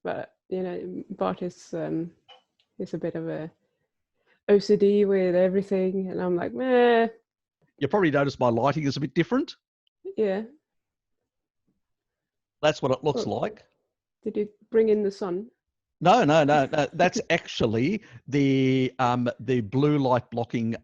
but you know, Bart is a bit of a OCD with everything, and I'm like, meh. You probably noticed my lighting is a bit different. Yeah. That's what it looks like. Did you bring in the sun? No. That's actually the blue light blocking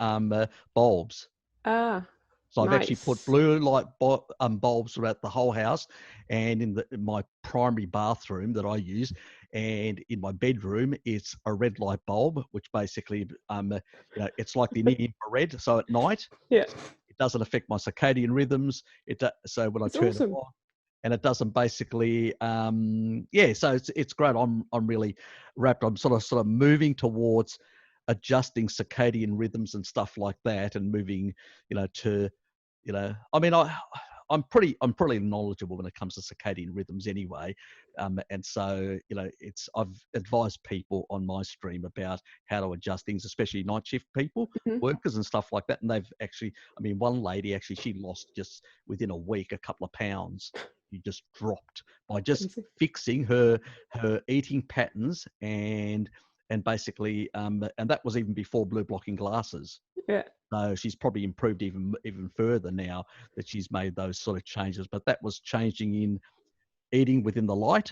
bulbs. Ah. So I've nice. actually put blue light bulbs throughout the whole house, and in my primary bathroom that I use, and in my bedroom, it's a red light bulb, which basically, you know, it's like the near infrared. So at night, yeah, it doesn't affect my circadian rhythms. So when I turn it on, and it doesn't basically, so it's great. I'm really wrapped. I'm sort of moving towards adjusting circadian rhythms and stuff like that, and moving, you know, to, you know, I mean, I'm pretty knowledgeable when it comes to circadian rhythms anyway, and so, you know, I've advised people on my stream about how to adjust things, especially night shift people, workers and stuff like that. And they've actually, I mean, one lady actually, she lost just within a week a couple of pounds. She just dropped by just fixing her eating patterns and basically, and that was even before blue blocking glasses. Yeah. So she's probably improved even further now that she's made those sort of changes. But that was changing in eating within the light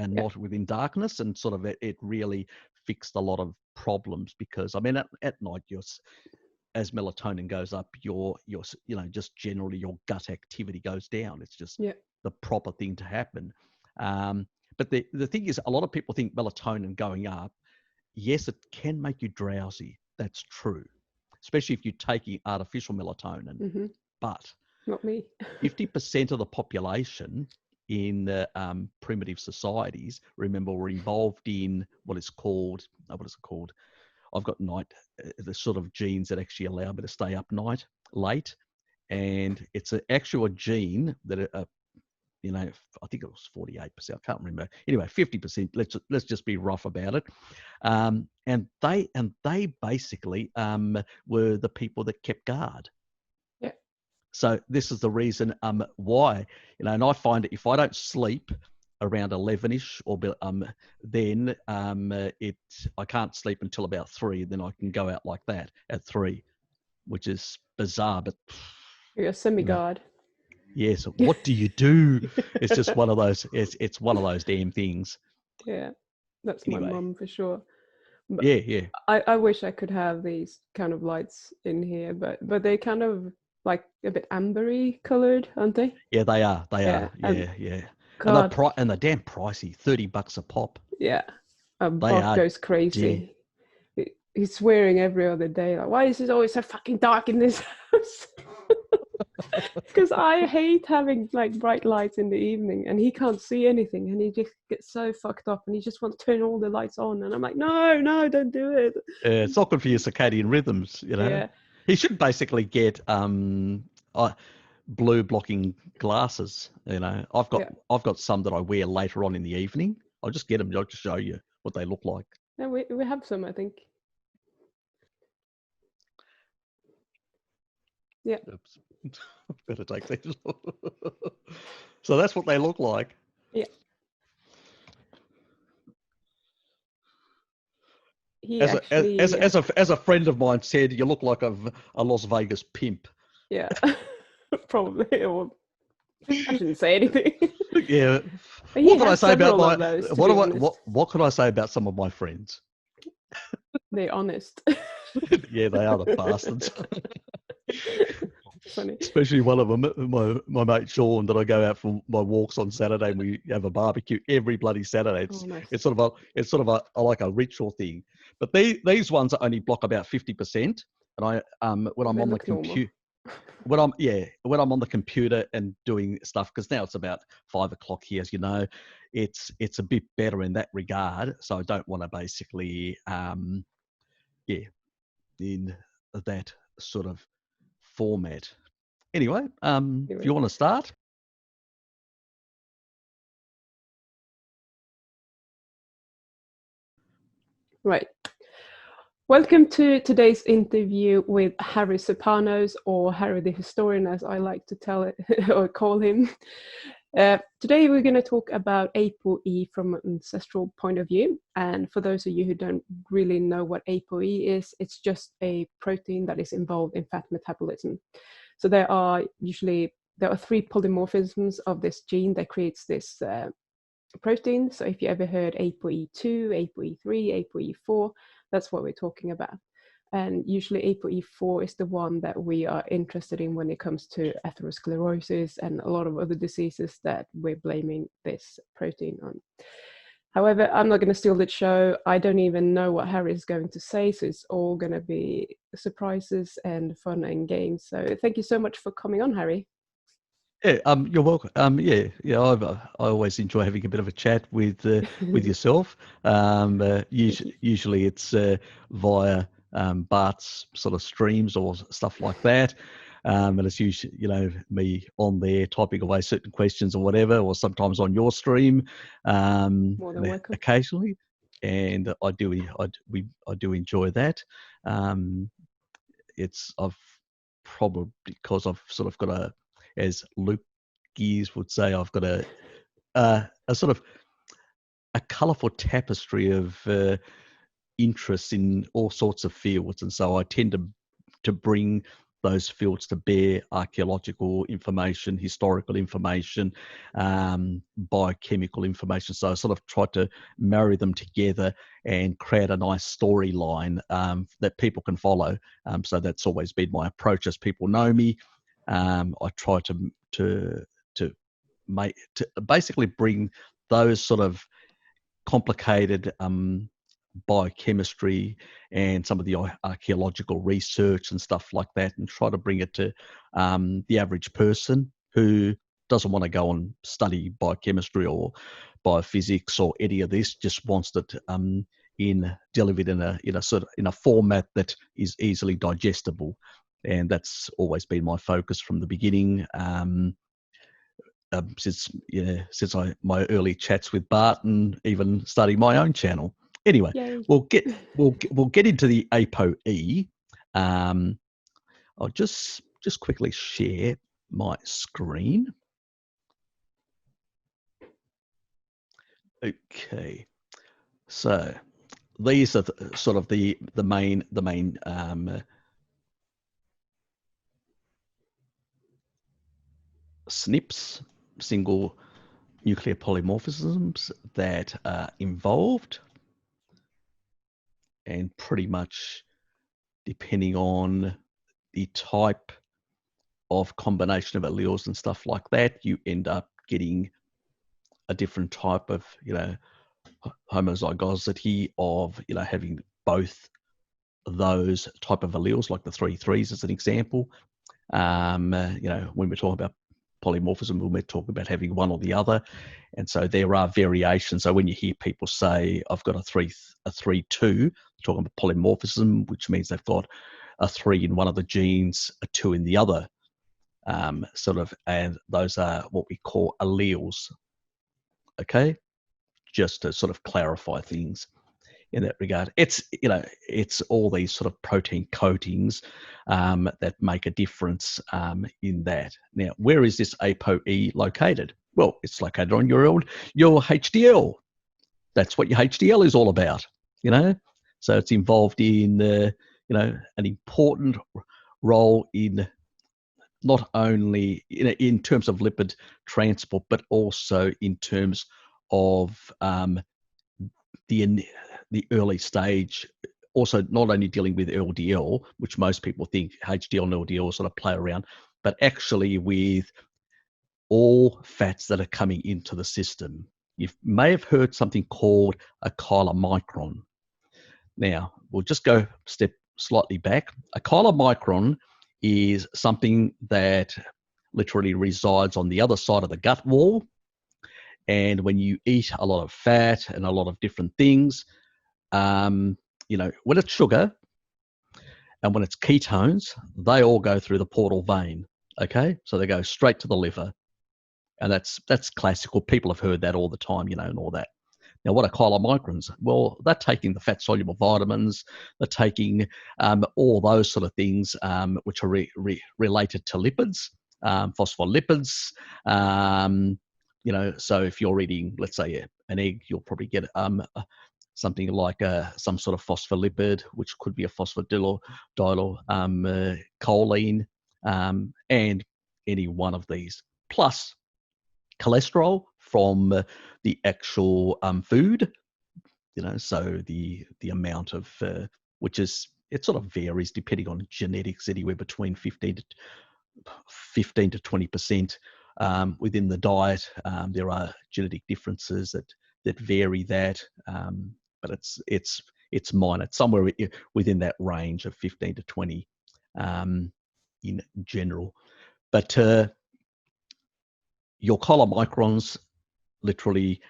and not within darkness, and sort of it really fixed a lot of problems, because I mean at night, as melatonin goes up, your you know, just generally your gut activity goes down. It's just the proper thing to happen. But the thing is, a lot of people think melatonin going up, yes, it can make you drowsy. That's true, especially if you're taking artificial melatonin. But not me. 50% of the population in the primitive societies, remember, were involved in what is called, I've got the sort of genes that actually allow me to stay up late. And it's an actual gene that, you know, I think it was 48%. I can't remember. Anyway, 50%. Let's just be rough about it. And they basically were the people that kept guard. Yeah. So this is the reason why, you know, and I find that if I don't sleep around 11ish or then I can't sleep until about 3. Then I can go out like that at 3, which is bizarre. But you're a semi-guard. Yes. What do you do? It's just one of those. It's one of those damn things. Yeah, that's anyway. My mum for sure. But yeah. I wish I could have these kind of lights in here, but they kind of like a bit ambery colored, aren't they? Yeah, they are. They are. Yeah. And they're damn pricey. $30 a pop. Yeah. Bart goes crazy. He's swearing every other day, like, why is it always so fucking dark in this house? Because I hate having like bright lights in the evening, and he can't see anything, and he just gets so fucked up, and he just wants to turn all the lights on, and I'm like, no, don't do it. It's not good for your circadian rhythms, you know. Yeah. He should basically get blue blocking glasses. You know, I've got some that I wear later on in the evening. I'll just get them to show you what they look like. Yeah, we have some, I think. Yeah. Oops. Better take these. So that's what they look like. Yeah. As a friend of mine said, you look like a Las Vegas pimp. Yeah. Probably. Or I shouldn't say anything. Yeah. What can I say about what can I say about some of my friends? They're honest. Yeah, they are the bastards. Funny. Especially one of them, my mate Sean, that I go out for my walks on Saturday, and we have a barbecue every bloody Saturday. Nice. It's sort of a like a ritual thing. But these ones only block about 50%. And I when I'm on the computer, when I'm on the computer and doing stuff, because now it's about 5 o'clock here, as you know, it's a bit better in that regard. So I don't want to basically in that sort of format. Anyway, if you want to start. Right. Welcome to today's interview with Harry Serpanos, or Harry the Historian, as I like to tell it or call him. Today we're going to talk about ApoE from an ancestral point of view. And for those of you who don't really know what ApoE is, it's just a protein that is involved in fat metabolism. So there are 3 polymorphisms of this gene that creates this protein. So if you ever heard ApoE2, ApoE3, ApoE4, that's what we're talking about. And usually ApoE4 is the one that we are interested in when it comes to atherosclerosis and a lot of other diseases that we're blaming this protein on. However, I'm not going to steal the show. I don't even know what Harry is going to say, so it's all going to be surprises and fun and games. So thank you so much for coming on, Harry. Yeah, you're welcome. I always enjoy having a bit of a chat with yourself. Usually it's via Bart's sort of streams or stuff like that. And it's usually, me on there typing away certain questions or whatever, or sometimes on your stream, More than welcome. occasionally. And I do enjoy that. I've probably, because I've sort of got as Luke Gears would say, I've got a sort of a colourful tapestry of interests in all sorts of fields, and so I tend to bring those fields to bear: archaeological information, historical information, biochemical information. So I sort of try to marry them together and create a nice storyline that people can follow. So that's always been my approach. As people know me, I try to basically bring those sort of complicated biochemistry and some of the archaeological research and stuff like that, and try to bring it to the average person who doesn't want to go and study biochemistry or biophysics or any of this, just wants it delivered in a format that is easily digestible. And that's always been my focus from the beginning. Since my early chats with Bart, and even starting my own channel. Anyway, yay. we'll get into the ApoE. I'll just quickly share my screen. Okay, so these are sort of the main SNPs, single nuclear polymorphisms, that are involved, and pretty much depending on the type of combination of alleles and stuff like that, you end up getting a different type of homozygosity of having both those type of alleles, like the 3-3s as an example. When we're talking about polymorphism, we're talking about having one or the other, and so there are variations. So when you hear people say, "I've got a 3-2," talking about polymorphism, which means they've got a 3 in one of the genes, a 2 in the other, and those are what we call alleles. Okay, just to sort of clarify things in that regard. It's all these sort of protein coatings that make a difference in that. Now, where is this ApoE located? Well, it's located on your HDL. That's what your HDL is all about, So it's involved in an important role in not only in terms of lipid transport, but also in terms of the early stage, also not only dealing with LDL, which most people think HDL and LDL sort of play around, but actually with all fats that are coming into the system. You may have heard something called a chylomicron. Now, we'll just go step slightly back. A chylomicron is something that literally resides on the other side of the gut wall. And when you eat a lot of fat and a lot of different things, when it's sugar and when it's ketones, they all go through the portal vein. Okay, so they go straight to the liver, and that's classical. People have heard that all the time, and all that. Now, what are chylomicrons? Well, they're taking the fat-soluble vitamins. They're taking all those sort of things which are related to lipids, phospholipids, So if you're eating, let's say, an egg, you'll probably get something like some sort of phospholipid, which could be a phosphodiol, choline, and any one of these, plus cholesterol from the actual food. So the amount of which is, it sort of varies depending on genetics, anywhere between 15 to 20% within the diet. There are genetic differences that vary that, but it's minor. It's somewhere within that range of 15 to 20 in general. But your chylomicrons literally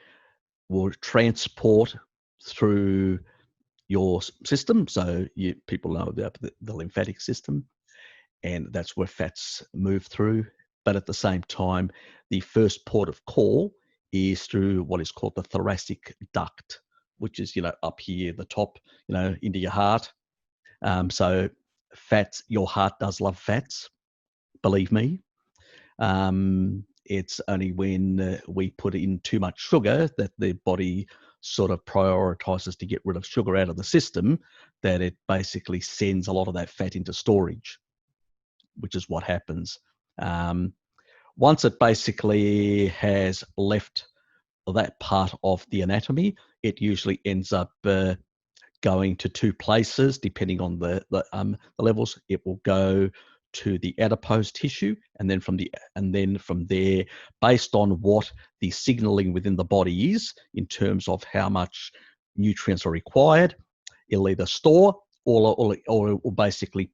will transport through your system. So people know about the lymphatic system, and that's where fats move through. But at the same time, the first port of call is through what is called the thoracic duct, which is, up here, the top, into your heart. So fats, your heart does love fats, believe me. It's only when we put in too much sugar that the body sort of prioritizes to get rid of sugar out of the system, that it basically sends a lot of that fat into storage, which is what happens. Once it basically has left that part of the anatomy, it usually ends up going to two places, depending on the levels. It will go to the adipose tissue, and then from there, based on what the signaling within the body is in terms of how much nutrients are required, it'll either store or it will basically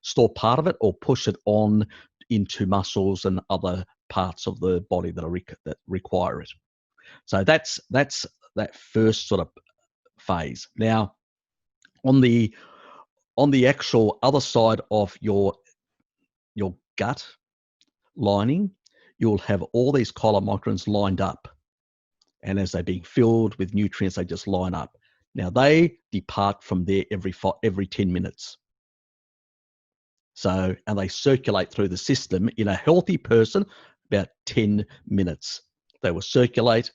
store part of it, or push it on into muscles and other parts of the body that require it. So that's that first sort of phase. Now, on the actual other side of your gut lining, you'll have all these chylomicrons lined up, and as they're being filled with nutrients, they just line up. Now, they depart from there every 10 minutes. So, and they circulate through the system. In a healthy person, about 10 minutes. They will circulate,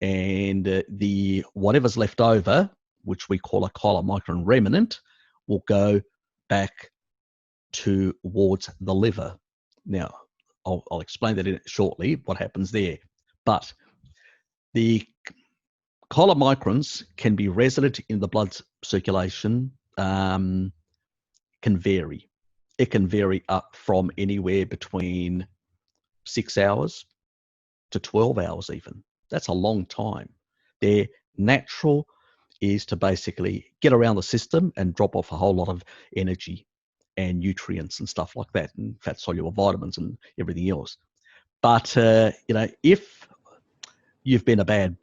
and the whatever's left over, which we call a chylomicron remnant, will go back towards the liver. Now, I'll explain that shortly, what happens there. But the chylomicrons can be resident in the blood circulation, can vary. It can vary up from anywhere between 6 hours to 12 hours even. That's a long time. Their natural is to basically get around the system and drop off a whole lot of energy and nutrients and stuff like that, and fat soluble vitamins and everything else. But if you've been a bad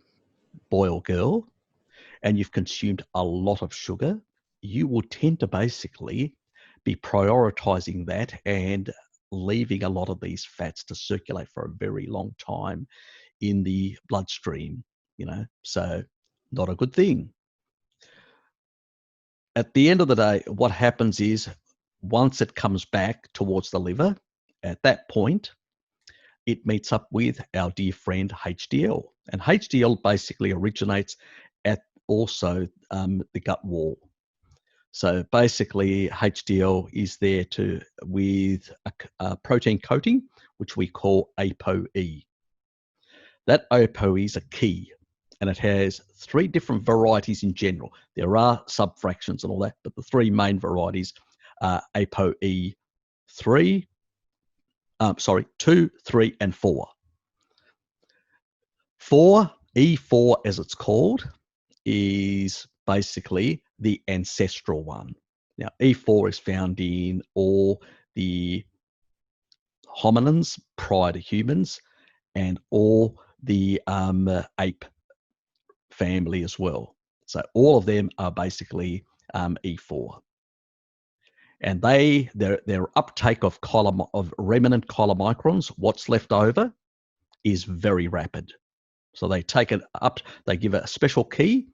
boy or girl and you've consumed a lot of sugar, you will tend to basically be prioritizing that and leaving a lot of these fats to circulate for a very long time in the bloodstream, so not a good thing. At the end of the day, what happens is, once it comes back towards the liver, at that point, it meets up with our dear friend HDL. And HDL basically originates at also the gut wall. So basically, HDL is there with a protein coating, which we call APOE. That APOE is a key, and it has 3 different varieties in general. There are subfractions and all that, but the 3 main varieties are APOE 2, 3, and 4. E4, as it's called, is basically the ancestral one. Now, E4 is found in all the hominins prior to humans, and all the ape family as well. So all of them are basically E4. And their uptake of remnant chylomicrons, what's left over, is very rapid. So they take it up, they give it a special key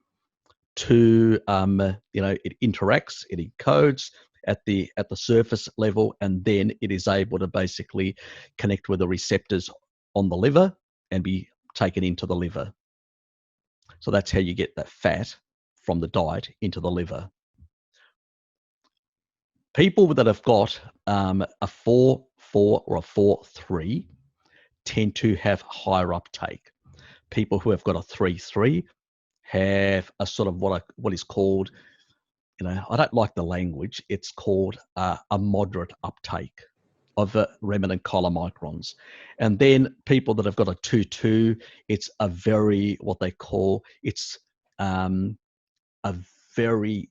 to, it interacts, it encodes at the surface level, and then it is able to basically connect with the receptors on the liver and be taken into the liver. So that's how you get that fat from the diet into the liver. People that have got a 4-4 or a 4-3 tend to have higher uptake. People who have got a 3-3 have a sort of what is called, I don't like the language, it's called a moderate uptake of remnant chylomicrons. And then people that have got a 2-2, it's a very, it's a very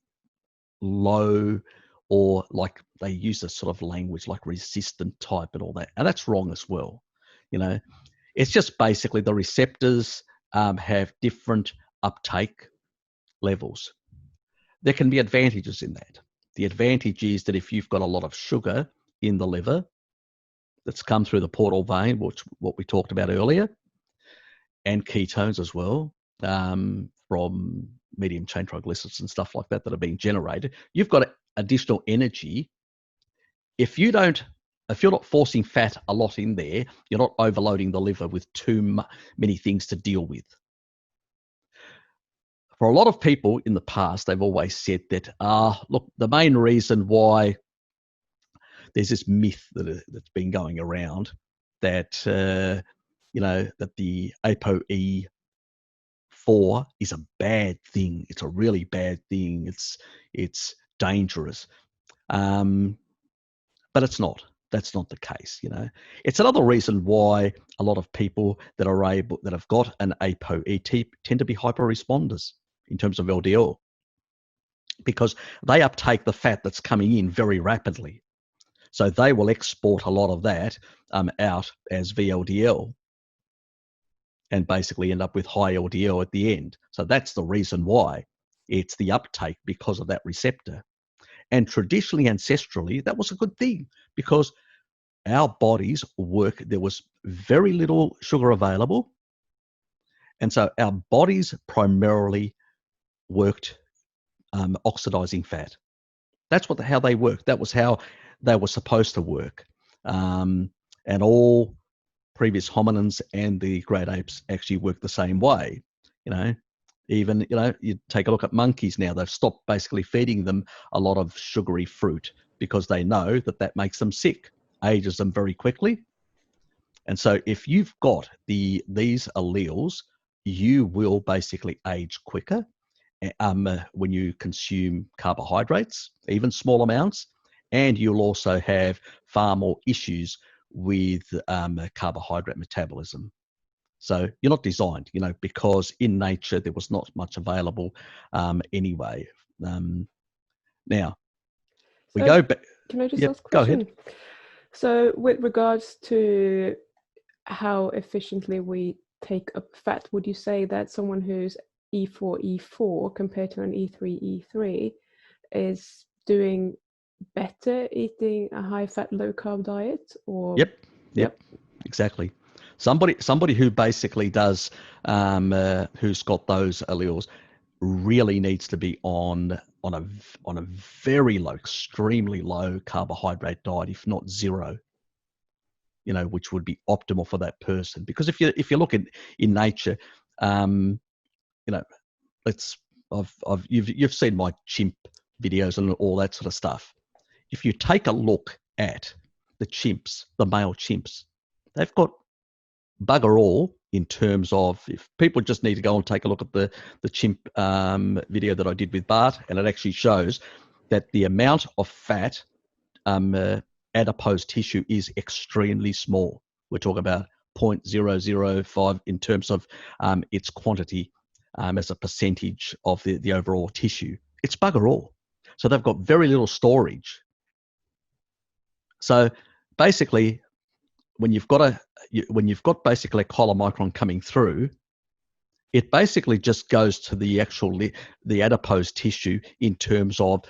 low, or like they use a sort of language like resistant type and all that. And that's wrong as well. It's just basically the receptors have different uptake levels. There can be advantages in that. The advantage is that if you've got a lot of sugar in the liver that's come through the portal vein, which what we talked about earlier, and ketones as well, from medium chain triglycerides and stuff like that that are being generated, you've got additional energy. If you're not forcing fat a lot in there, you're not overloading the liver with too many things to deal with. For a lot of people in the past, they've always said that, look, the main reason why there's this myth that's been going around that, that the APOE 4 is a bad thing. It's a really bad thing. It's dangerous. But it's not. That's not the case. It's another reason why a lot of people that have got an APOE tend to be hyper responders in terms of LDL, because they uptake the fat that's coming in very rapidly. So they will export a lot of that out as VLDL and basically end up with high LDL at the end. So that's the reason why. It's the uptake because of that receptor. And traditionally, ancestrally, that was a good thing, because our bodies work, there was very little sugar available. And so our bodies primarily worked oxidizing fat. That's how they worked. That was how they were supposed to work. And all previous hominins and the great apes actually work the same way. Even, you take a look at monkeys now, they've stopped basically feeding them a lot of sugary fruit because they know that makes them sick, ages them very quickly. And so if you've got these alleles, you will basically age quicker when you consume carbohydrates, even small amounts, and you'll also have far more issues with carbohydrate metabolism. So you're not designed, because in nature there was not much available anyway. Now, we go back. Can I just ask a question? Go ahead. So with regards to how efficiently we take up fat, would you say that someone who's E4, compared to an E3, E3 is doing better eating a high fat, low carb diet? Or Yep, exactly. Somebody who basically does, who's got those alleles, really needs to be on a very low, extremely low carbohydrate diet, if not zero. Which would be optimal for that person. Because if you look in nature, you've seen my chimp videos and all that sort of stuff. If you take a look at the chimps, the male chimps, they've got bugger all in terms of, if people just need to go and take a look at the chimp video that I did with Bart, and it actually shows that the amount of fat adipose tissue is extremely small. We're talking about 0.005 in terms of its quantity as a percentage of the overall tissue. It's bugger all. So they've got very little storage. So basically, when you've got basically a chylomicron coming through, it basically just goes to the adipose tissue in terms of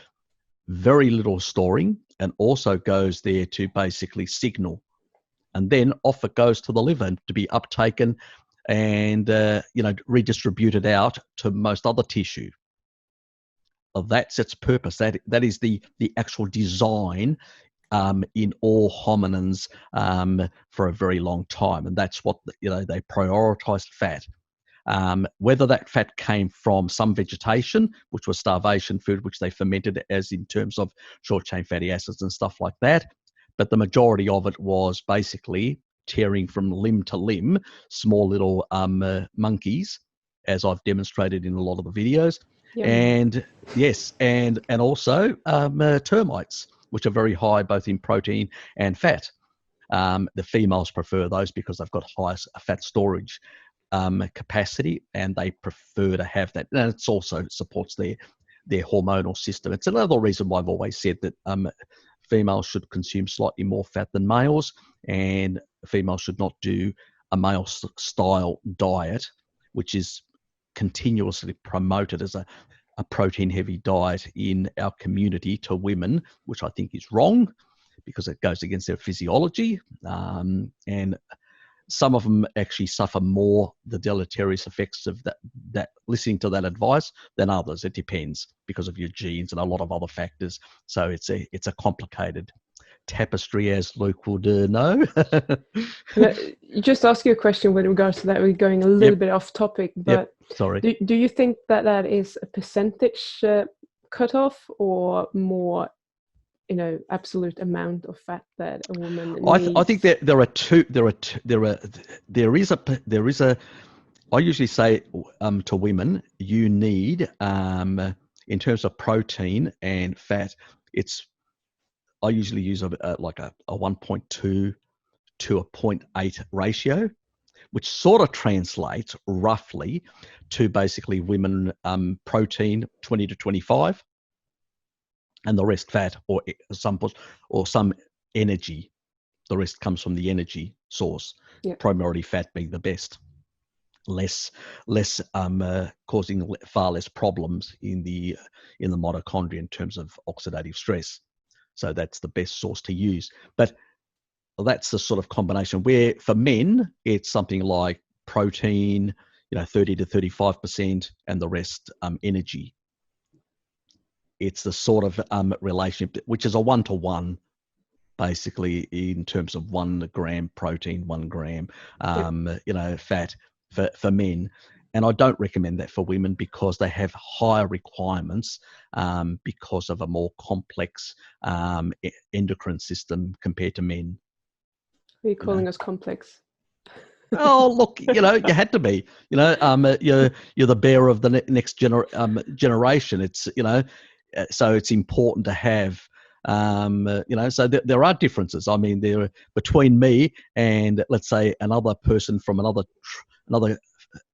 very little storing, and also goes there to basically signal, and then off it goes to the liver to be uptaken and redistributed out to most other tissue. That's its purpose. That is the actual design in all hominins for a very long time, and that's what they prioritized fat. Whether that fat came from some vegetation, which was starvation food, which they fermented as in terms of short chain fatty acids and stuff like that, but the majority of it was basically tearing from limb to limb, small little monkeys, as I've demonstrated in a lot of the videos. Yeah. And yes, and also termites, which are very high both in protein and fat. The females prefer those because they've got high fat storage capacity, and they prefer to have that. And it also supports their hormonal system. It's another reason why I've always said that females should consume slightly more fat than males, and females should not do a male style diet, which is continuously promoted as a protein heavy diet in our community to women, which I think is wrong because it goes against their physiology. And some of them actually suffer more the deleterious effects of that listening to that advice than others. It depends because of your genes and a lot of other factors. So it's a complicated tapestry, as Luke would know. Just ask you a question with regards to that. We're going a little bit off topic, but sorry. Do you think that is a percentage cutoff or more, absolute amount of fat that a woman needs? I think that there is a. I usually say to women, you need in terms of protein and fat. I usually use a 1.2 to a 0.8 ratio, which sort of translates roughly to basically women protein 20 to 25, and the rest fat or some energy. The rest comes from the energy source. Primarily fat being the best, less causing far less problems in the mitochondria in terms of oxidative stress. So that's the best source to use. But that's the sort of combination where for men it's something like protein, 30 to 35%, and the rest energy. It's the sort of relationship which is a 1-to-1, basically, in terms of 1 gram protein, 1 gram fat for men. And I don't recommend that for women because they have higher requirements because of a more complex endocrine system compared to men. Are you calling us complex? Oh, look, you had to be. You're the bearer of the next generation. It's so it's important to have. So there are differences. I mean, there between me and, let's say, another person from another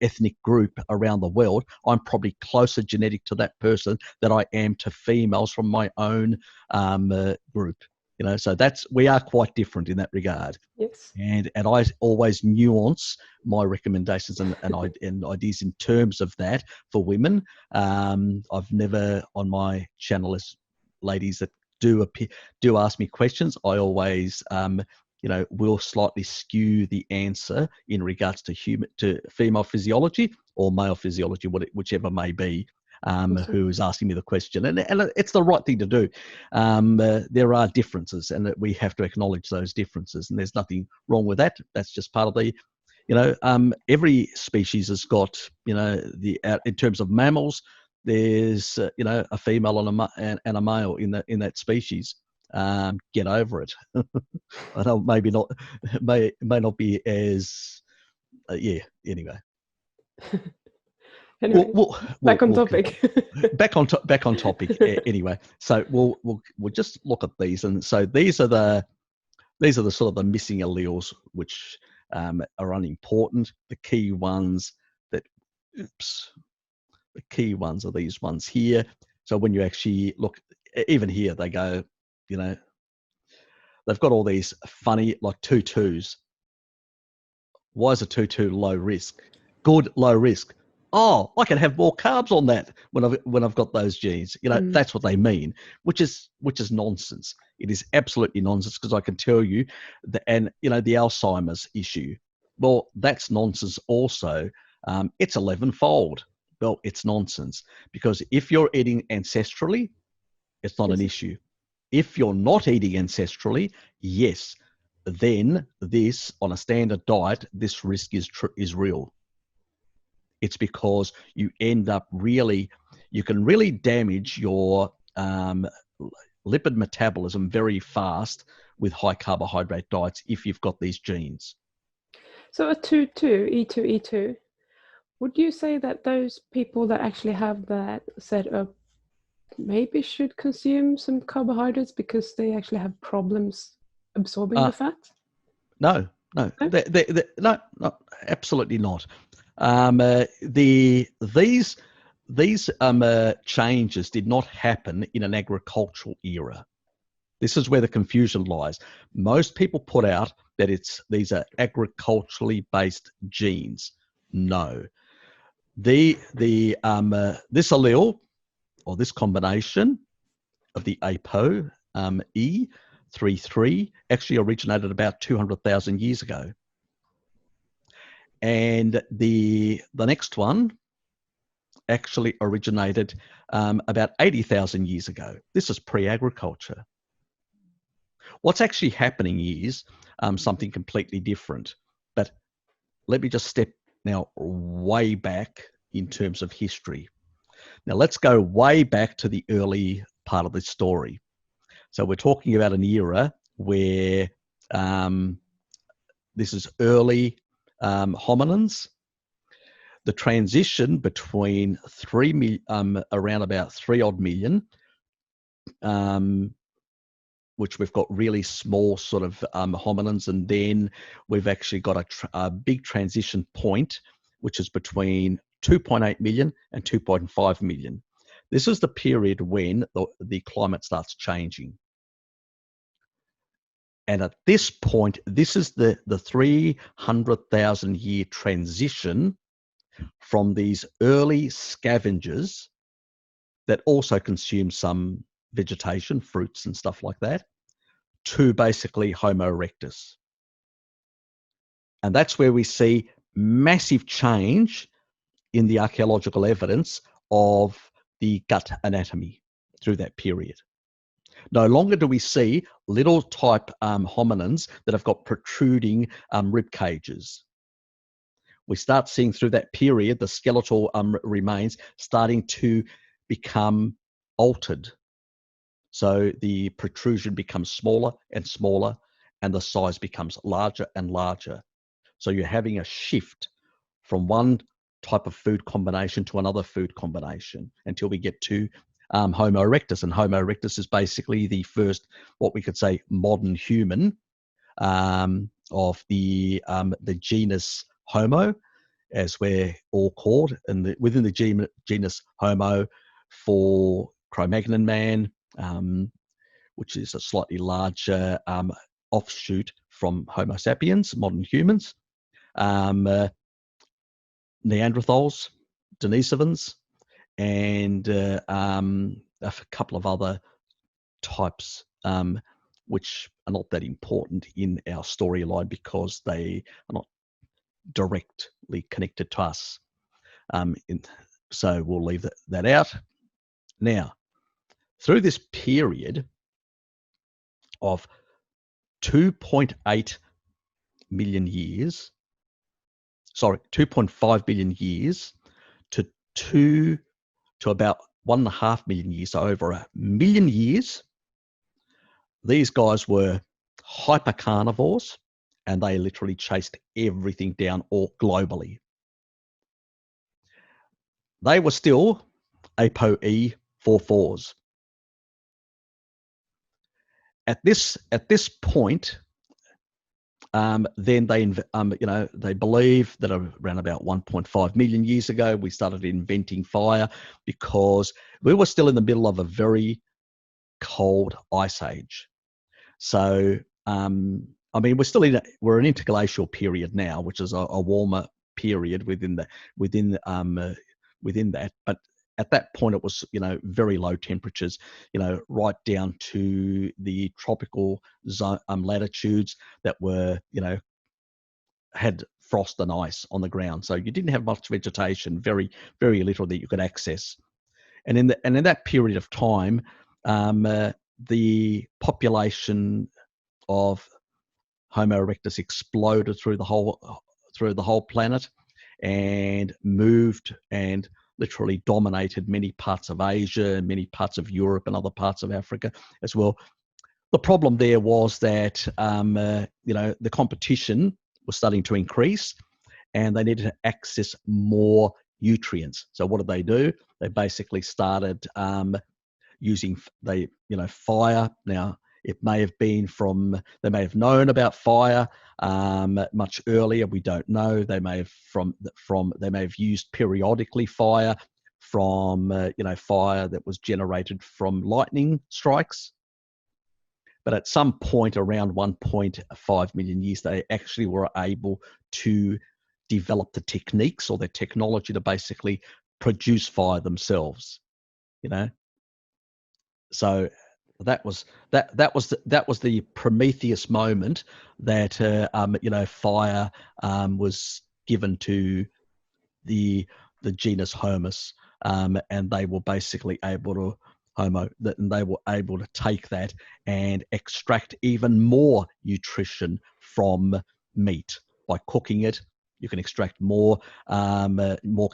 ethnic group around the world. I'm probably closer genetic to that person than I am to females from my own group. So we are quite different in that regard. Yes. And I always nuance my recommendations and ideas in terms of that for women. I've never on my channel, as ladies that do ask me questions, I always will slightly skew the answer in regards to female physiology or male physiology, whichever may be. Who is asking me the question, and it's the right thing to do. There are differences, and we have to acknowledge those differences, and there's nothing wrong with that. That's just part of the, every species has got, in terms of mammals, there's a female and a male in that species. Get over it. I know maybe not, may not be as anyway. Anyway, back on topic. back on topic. Anyway, so we'll just look at these, and so these are the sort of the missing alleles which are unimportant. The key ones are these ones here. So when you actually look, even here, they go, they've got all these funny, like 2 2s. Why is a 2-2 low risk? Good, low risk. Oh, I can have more carbs on that when I've got those genes. That's what they mean, which is nonsense. It is absolutely nonsense, because I can tell you the Alzheimer's issue. Well, that's nonsense also. It's 11-fold. Well, it's nonsense, because if you're eating ancestrally, it's not an issue. If you're not eating ancestrally, yes, then this, on a standard diet, this risk is real. It's because you end up you can really damage your lipid metabolism very fast with high carbohydrate diets if you've got these genes. So a 2-2, E2, would you say that those people that actually have that setup maybe should consume some carbohydrates because they actually have problems absorbing the fat? No, no, no, absolutely not. These changes did not happen in an agricultural era. This is where the confusion lies. Most people put out that these are agriculturally based genes. No, this allele, or this combination of the APOE 33 actually originated about 200,000 years ago. And the next one actually originated about 80,000 years ago. This is pre-agriculture. What's actually happening is something completely different. But let me just step now way back in terms of history. Now let's go way back to the early part of this story. So we're talking about an era where this is early hominins. The transition between around about 3 odd million, which we've got really small sort of hominins, and then we've actually got a big transition point, which is between 2.8 million and 2.5 million. This is the period when the climate starts changing. And at this point, this is the 300,000 year transition from these early scavengers that also consume some vegetation, fruits and stuff like that, to basically Homo erectus. And that's where we see massive change in the archaeological evidence of the gut anatomy through that period. No longer do we see little type hominins that have got protruding rib cages. We start seeing through that period the skeletal remains starting to become altered. So the protrusion becomes smaller and smaller, and the size becomes larger and larger. So you're having a shift from one type of food combination to another food combination until we get to Homo erectus. And Homo erectus is basically the first, what we could say, modern human of the genus Homo, as we're all called, and within the genus Homo for Cro-Magnon man, which is a slightly larger offshoot from Homo sapiens, modern humans, Neanderthals, Denisovans, and a couple of other types, which are not that important in our storyline because they are not directly connected to us. So we'll leave that out. Now, through this period of 2.8 million years, 2.5 billion years to about 1.5 million years, so over 1 million years, these guys were hypercarnivores, and they literally chased everything down all globally. They were still APOE 44s. At this point, then they believe that around about 1.5 million years ago, we started inventing fire because we were still in the middle of a very cold ice age. So, we're an interglacial period now, which is a warmer period within that. But at that point, it was, very low temperatures, right down to the tropical zone, latitudes that were, had frost and ice on the ground. So you didn't have much vegetation, very, very little that you could access. And in that period of time, the population of Homo erectus exploded through the whole planet and moved and literally dominated many parts of Asia, many parts of Europe, and other parts of Africa as well. The problem there was that the competition was starting to increase, and they needed to access more nutrients. So what did they do? They basically started using fire. Now, it may have been they may have known about fire much earlier. We don't know. They may have used periodically fire from fire that was generated from lightning strikes. But at some point around 1.5 million years, they actually were able to develop the techniques or the technology to basically produce fire themselves. So that was the Prometheus moment that fire was given to the genus Homus, and they were basically able to take that and extract even more nutrition from meat by cooking it. You can extract more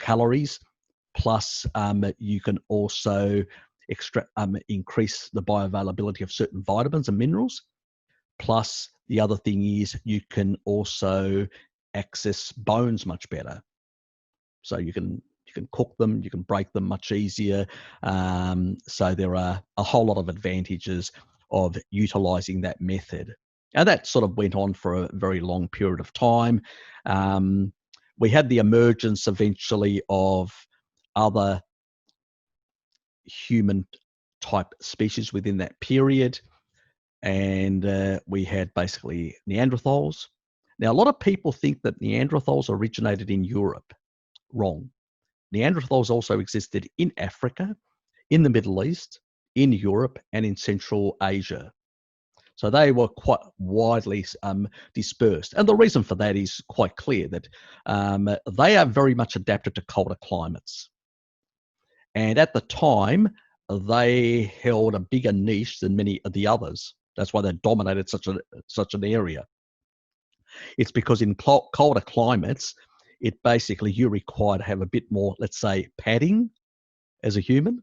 calories, plus you can also increase the bioavailability of certain vitamins and minerals. Plus, the other thing is you can also access bones much better. So you can cook them, you can break them much easier. So there are a whole lot of advantages of utilizing that method. And that sort of went on for a very long period of time. We had the emergence eventually of other human type species within that period. And we had basically Neanderthals. Now, a lot of people think that Neanderthals originated in Europe. Wrong. Neanderthals also existed in Africa, in the Middle East, in Europe, and in Central Asia. So they were quite widely dispersed. And the reason for that is quite clear, that they are very much adapted to colder climates. And at the time, they held a bigger niche than many of the others. That's why they dominated such an area. It's because in colder climates, it basically, you require to have a bit more, let's say, padding as a human.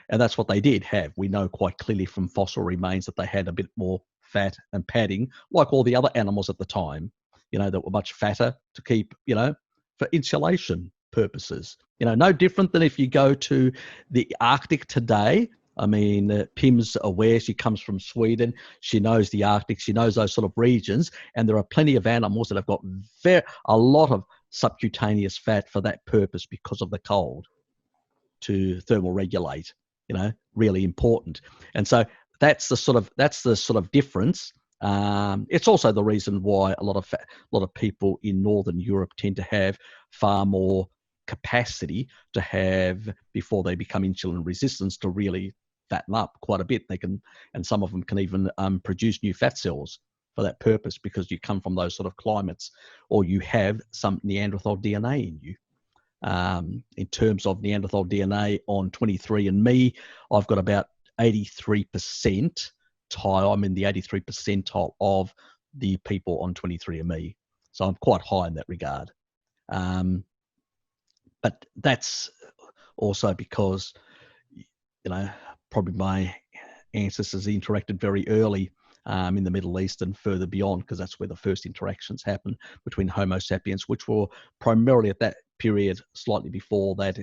And that's what they did have. We know quite clearly from fossil remains that they had a bit more fat and padding, like all the other animals at the time, that were much fatter to keep, for insulation purposes. No different than if you go to the Arctic today. I mean, Pim's aware, she comes from Sweden. She knows the Arctic, she knows those sort of regions. And there are plenty of animals that have got a lot of subcutaneous fat for that purpose because of the cold, to thermal regulate, really important. And so that's the sort of difference. It's also the reason why a lot of people in Northern Europe tend to have far more capacity to have, before they become insulin resistant, to really fatten up quite a bit. They can, and some of them can even produce new fat cells for that purpose, because you come from those sort of climates, or you have some Neanderthal DNA in you. In terms of Neanderthal DNA on 23andMe, I've got about 83% I'm in the 83 percentile of the people on 23andMe. So I'm quite high in that regard. But that's also because, probably my ancestors interacted very early in the Middle East and further beyond, because that's where the first interactions happened between Homo sapiens, which were primarily at that period, slightly before that,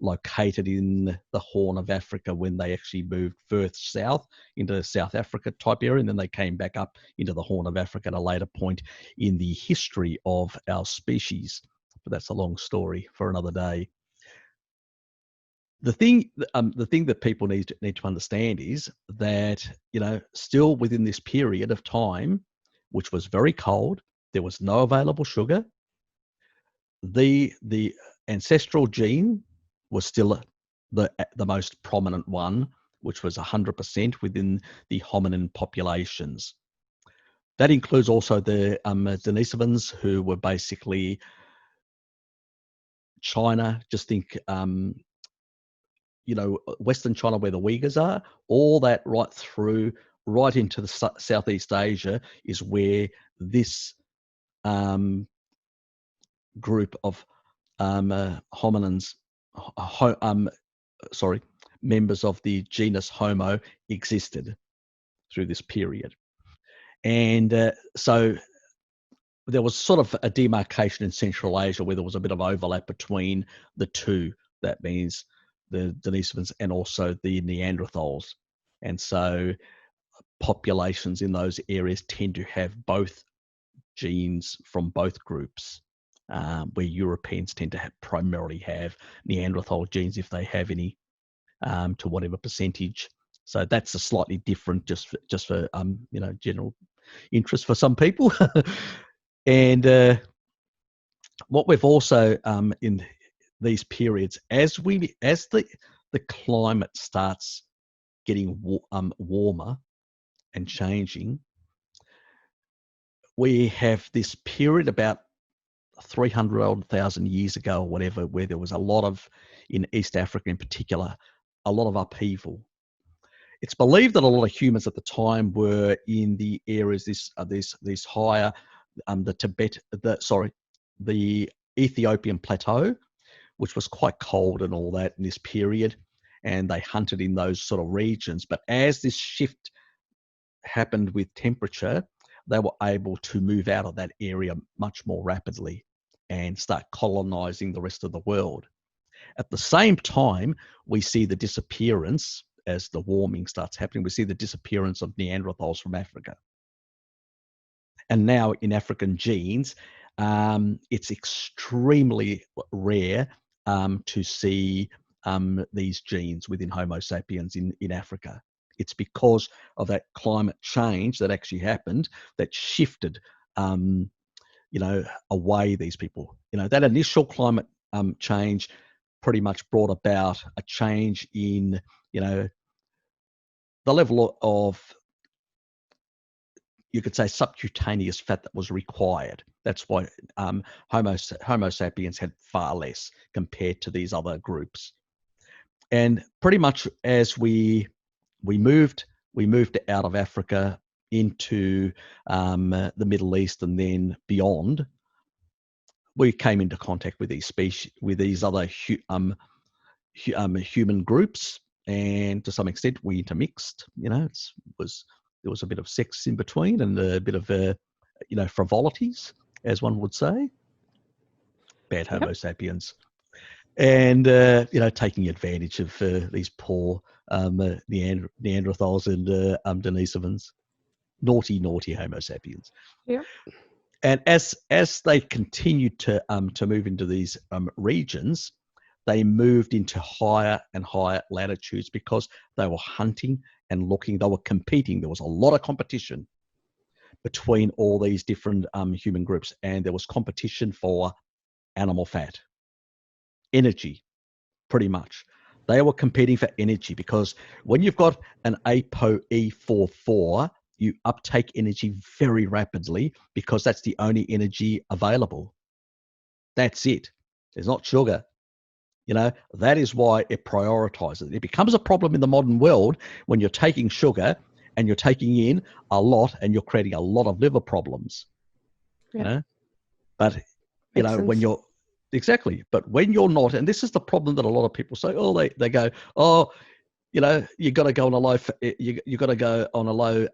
located in the Horn of Africa, when they actually moved further south into South Africa type area, and then they came back up into the Horn of Africa at a later point in the history of our species. But that's a long story for another day. The thing that people need to understand is that, still within this period of time, which was very cold, there was no available sugar. The ancestral gene was still the most prominent one, which was 100% within the hominin populations. That includes also the Denisovans, who were basically China. Just think Western China where the Uyghurs are, all that right into the Southeast Asia is where this group of hominins, members of the genus Homo existed through this period. And so there was sort of a demarcation in Central Asia where there was a bit of overlap between the two. That means the Denisovans and also the Neanderthals. And so populations in those areas tend to have both genes from both groups, where Europeans tend to primarily have Neanderthal genes, if they have any, to whatever percentage. So that's a slightly different, just for general interest for some people. And what we've also in these periods, as the climate starts getting warmer and changing, we have this period about 300,000 years ago or whatever, where there was a lot of, in East Africa in particular, a lot of upheaval. It's believed that a lot of humans at the time were in the areas, these higher, the Ethiopian plateau, which was quite cold and all that in this period, and they hunted in those sort of regions. But as this shift happened with temperature, they were able to move out of that area much more rapidly and start colonizing the rest of the world. At the same time, we see the disappearance, as the warming starts happening, we see the disappearance of Neanderthals from Africa. And now in African genes, it's extremely rare to see these genes within Homo sapiens in Africa. It's because of that climate change that actually happened that shifted, away these people. That initial climate change pretty much brought about a change in, the level of, you could say, subcutaneous fat that was required. That's why Homo sapiens had far less compared to these other groups. And pretty much as we moved out of Africa into the Middle East and then beyond, we came into contact with these species, with these other human groups, and to some extent we intermixed. There was a bit of sex in between and a bit of frivolities, as one would say. Bad Homo sapiens. And taking advantage of these poor Neanderthals and Denisovans, naughty Homo sapiens. Yeah. And as they continued to move into these regions, they moved into higher and higher latitudes because they were hunting and looking. They were competing. There was a lot of competition between all these different human groups, and there was competition for animal fat, energy, pretty much. They were competing for energy because when you've got an APOE44, you uptake energy very rapidly because that's the only energy available. That's it. There's not sugar. That is why it prioritizes. It becomes a problem in the modern world when you're taking sugar and you're taking in a lot and you're creating a lot of liver problems. Yeah. But when you're but when you're not, and this is the problem that a lot of people say, they go, you got to go on a low, you got to go on a low,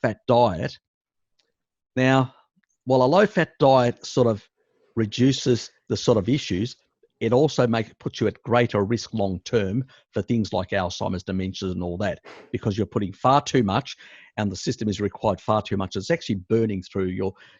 fat diet. Now, while a low fat diet sort of reduces the sort of issues, it also puts you at greater risk long term for things like Alzheimer's, dementia, and all that, because you're putting far too much, and the system is required far too much. It's actually burning through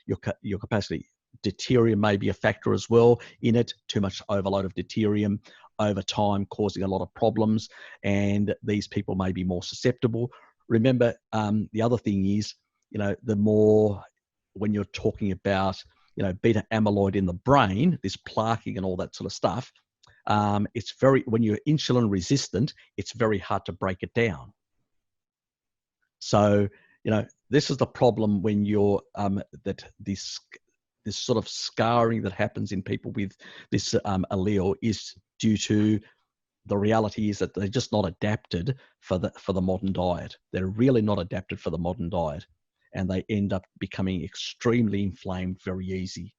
your capacity. Deuterium may be a factor as well in it. Too much overload of deuterium over time causing a lot of problems, and these people may be more susceptible. Remember, the other thing is, the more, when you're talking about beta amyloid in the brain, this plaquing and all that sort of stuff, when you're insulin resistant, it's very hard to break it down. So, this is the problem when you're, that this sort of scarring that happens in people with this allele is due to the reality is that they're just not adapted for the modern diet. They're really not adapted for the modern diet, and they end up becoming extremely inflamed very easy,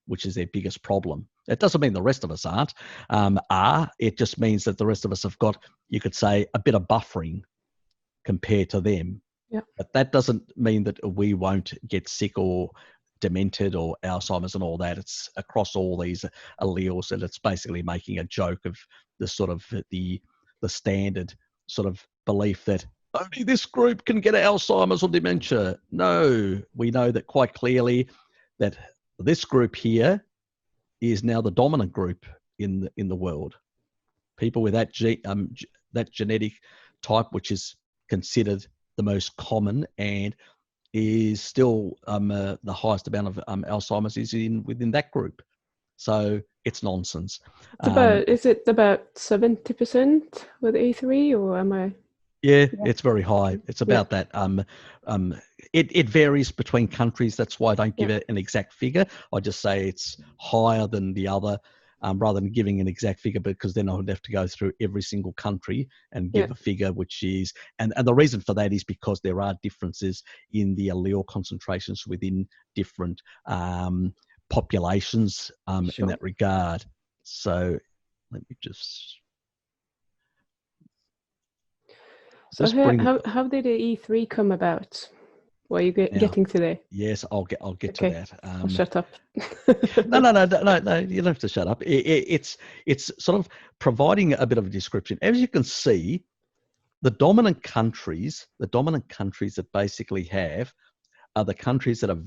which is their biggest problem. It doesn't mean the rest of us are. It just means that the rest of us have got, you could say, a bit of buffering compared to them. Yeah. But that doesn't mean that we won't get sick or demented or Alzheimer's and all that. It's across all these alleles, and it's basically making a joke of the sort of the standard sort of belief that only this group can get Alzheimer's or dementia. No, we know that quite clearly that this group here is now the dominant group in the world. People with that that genetic type, which is considered the most common and is still the highest amount of Alzheimer's is within that group. So it's nonsense. Is it about 70% with E3, or am I? Yeah, it's very high. It's about that. It varies between countries. That's why I don't give it an exact figure. I just say it's higher than the other, rather than giving an exact figure, because then I would have to go through every single country and give a figure, which is, and the reason for that is because there are differences in the allele concentrations within different populations in that regard. So let me just. So how did the E3 come about? What are you getting today? Yes, I'll get to that. I'll shut up. No, you don't have to shut up. It's sort of providing a bit of a description. As you can see, the dominant countries that basically have are the countries that are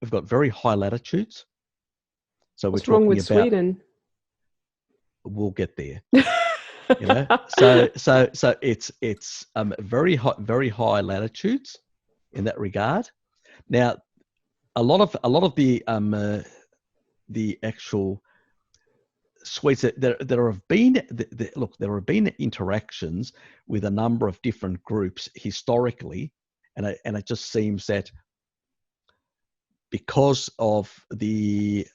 we've got very high latitudes. So what's wrong with Sweden? We'll get there. You know, so it's very high latitudes in that regard. Now, a lot of the actual Swedes, there have been interactions with a number of different groups historically, and it just seems that because of the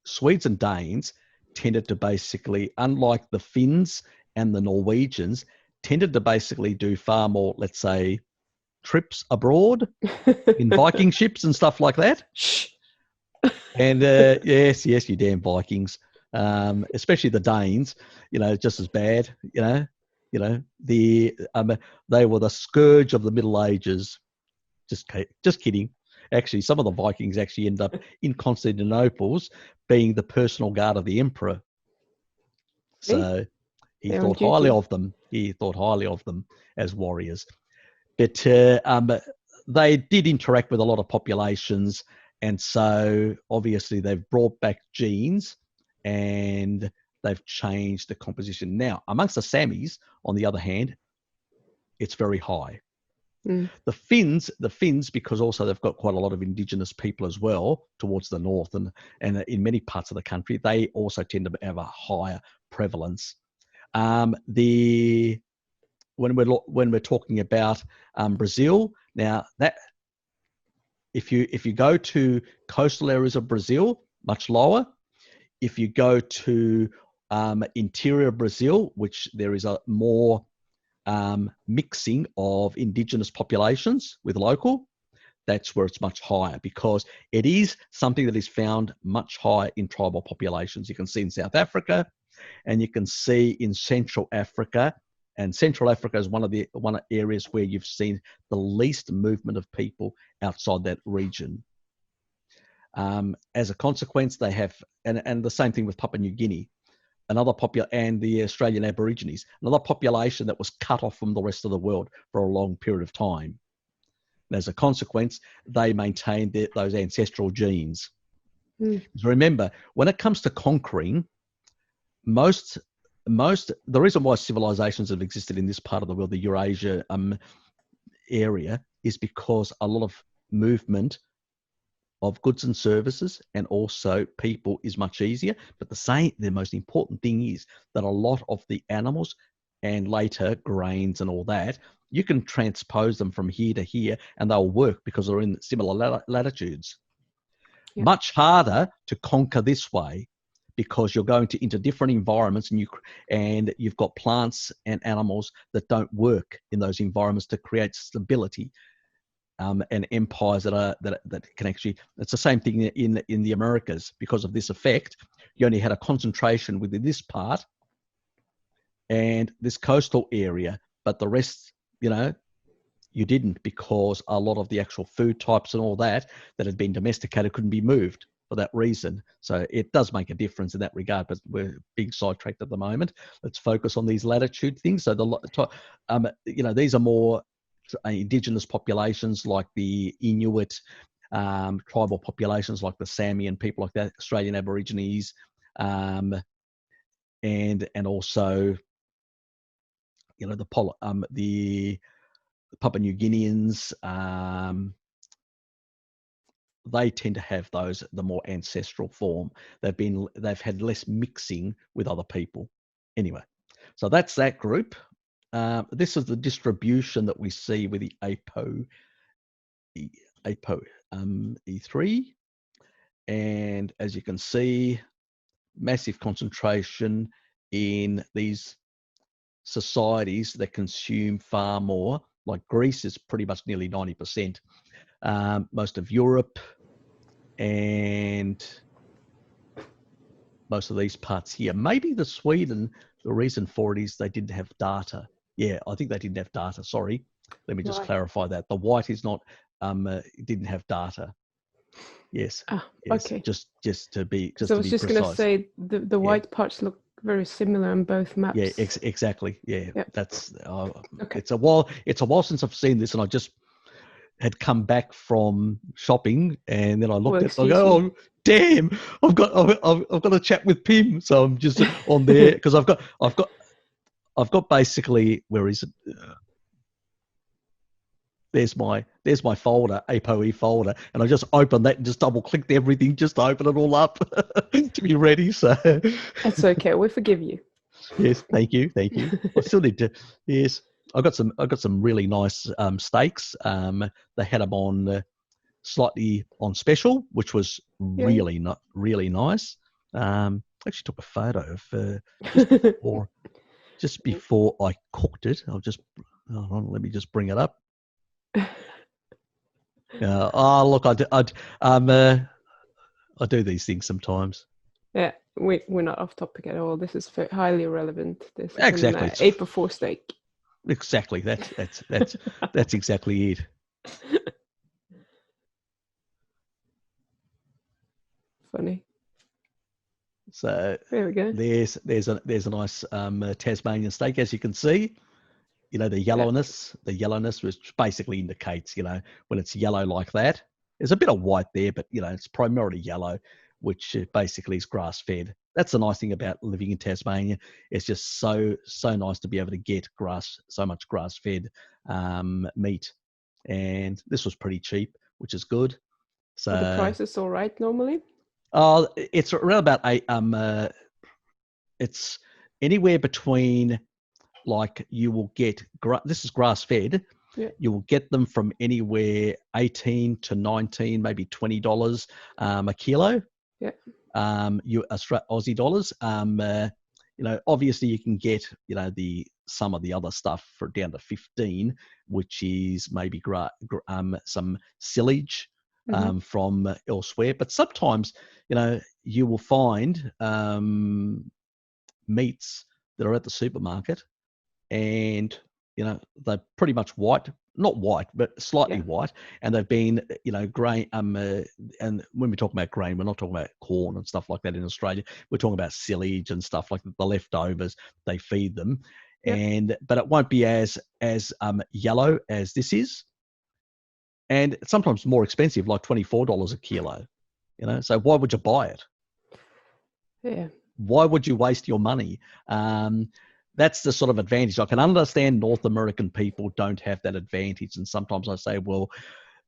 Swedes and Danes tended to basically, unlike the Finns and the Norwegians, tended to basically do far more, let's say, trips abroad in Viking ships and stuff like that. And yes, you damn Vikings, especially the Danes, just as bad. They were the scourge of the Middle Ages. Just kidding. Actually, some of the Vikings actually end up in Constantinople being the personal guard of the emperor. So he thought highly of them. He thought highly of them as warriors. But they did interact with a lot of populations. And so obviously they've brought back genes and they've changed the composition. Now, amongst the Samis, on the other hand, it's very high. The Finns, because also they've got quite a lot of indigenous people as well towards the north and in many parts of the country, they also tend to have a higher prevalence. When we're talking about Brazil, now that if you go to coastal areas of Brazil, much lower. If you go to interior Brazil, which there is a more mixing of indigenous populations with local, that's where it's much higher, because it is something that is found much higher in tribal populations. You can see in South Africa, and you can see in Central Africa, and Central Africa is one of the areas where you've seen the least movement of people outside that region. As a consequence, they have, and the same thing with Papua New Guinea, and the Australian Aborigines, another population that was cut off from the rest of the world for a long period of time. And as a consequence, they maintained those ancestral genes. So remember, when it comes to conquering, the reason why civilizations have existed in this part of the world, the Eurasia area, is because a lot of movement of goods and services and also people is much easier. But the most important thing is that a lot of the animals and later grains and all that, you can transpose them from here to here and they'll work because they're in similar latitudes. Much harder to conquer this way because you're going into different environments, and you've got plants and animals that don't work in those environments to create stability. And empires that can actually, it's the same thing in the Americas. Because of this effect, you only had a concentration within this part and this coastal area, but the rest, you didn't, because a lot of the actual food types and all that had been domesticated couldn't be moved for that reason. So it does make a difference in that regard, but we're being sidetracked at the moment. Let's focus on these latitude things. So these are more indigenous populations like the Inuit, tribal populations like the Sami people like that, Australian Aborigines, and also the Papua New Guineans. They tend to have the more ancestral form. They've had less mixing with other people. Anyway, so that's that group. This is the distribution that we see with the APOE E3, and as you can see, massive concentration in these societies that consume far more. Like Greece is pretty much nearly 90%. Most of Europe and most of these parts here. Maybe the Sweden, the reason for it is they didn't have data. Yeah, I think they didn't have data. Sorry. Let me just clarify that. The white is not, didn't have data. Yes. Yes. Okay. Just to be So I was just going to say the white parts look very similar on both maps. Yeah, exactly. Yeah. Yep. That's, okay. It's a while since I've seen this, and I just had come back from shopping, and then I looked at it, I go, oh damn, I've got a chat with Pim. So I'm just on there because I've got basically, where is it? There's my folder, APOE folder, and I just opened that and just double clicked everything just to open it all up to be ready. So that's okay. We forgive you. Yes, thank you. I still need to. Yes, I got some really nice steaks. They had them on slightly on special, which was really nice. Actually took a photo of just before I cooked it. Hold on, let me just bring it up. Look, I do these things sometimes. Yeah, we're not off topic at all. This is highly relevant. This is exactly an APOE steak. Exactly. That's exactly it. Funny. So there we go. There's a nice Tasmanian steak, as you can see. The yellowness, which basically indicates, when it's yellow like that. There's a bit of white there, but it's primarily yellow, which basically is grass fed. That's the nice thing about living in Tasmania. It's just so nice to be able to get so much grass fed meat, and this was pretty cheap, which is good. So the price is all right normally. It's around about it's anywhere between, like, you will get this is grass fed. Yeah. You will get them from anywhere $18 to $19, maybe $20 a kilo. Yeah. Aussie dollars. Obviously you can get some of the other stuff for down to 15, which is maybe some silage from elsewhere. But sometimes you will find meats that are at the supermarket, and they're pretty much white, not white, but slightly white, and they've been grain. And when we talk about grain, we're not talking about corn and stuff like that in Australia. We're talking about silage and stuff like the leftovers they feed them, but it won't be as yellow as this is, and it's sometimes more expensive, like $24 a kilo. So why would you buy it? Yeah. Why would you waste your money? That's the sort of advantage. I can understand North American people don't have that advantage. And sometimes I say, well,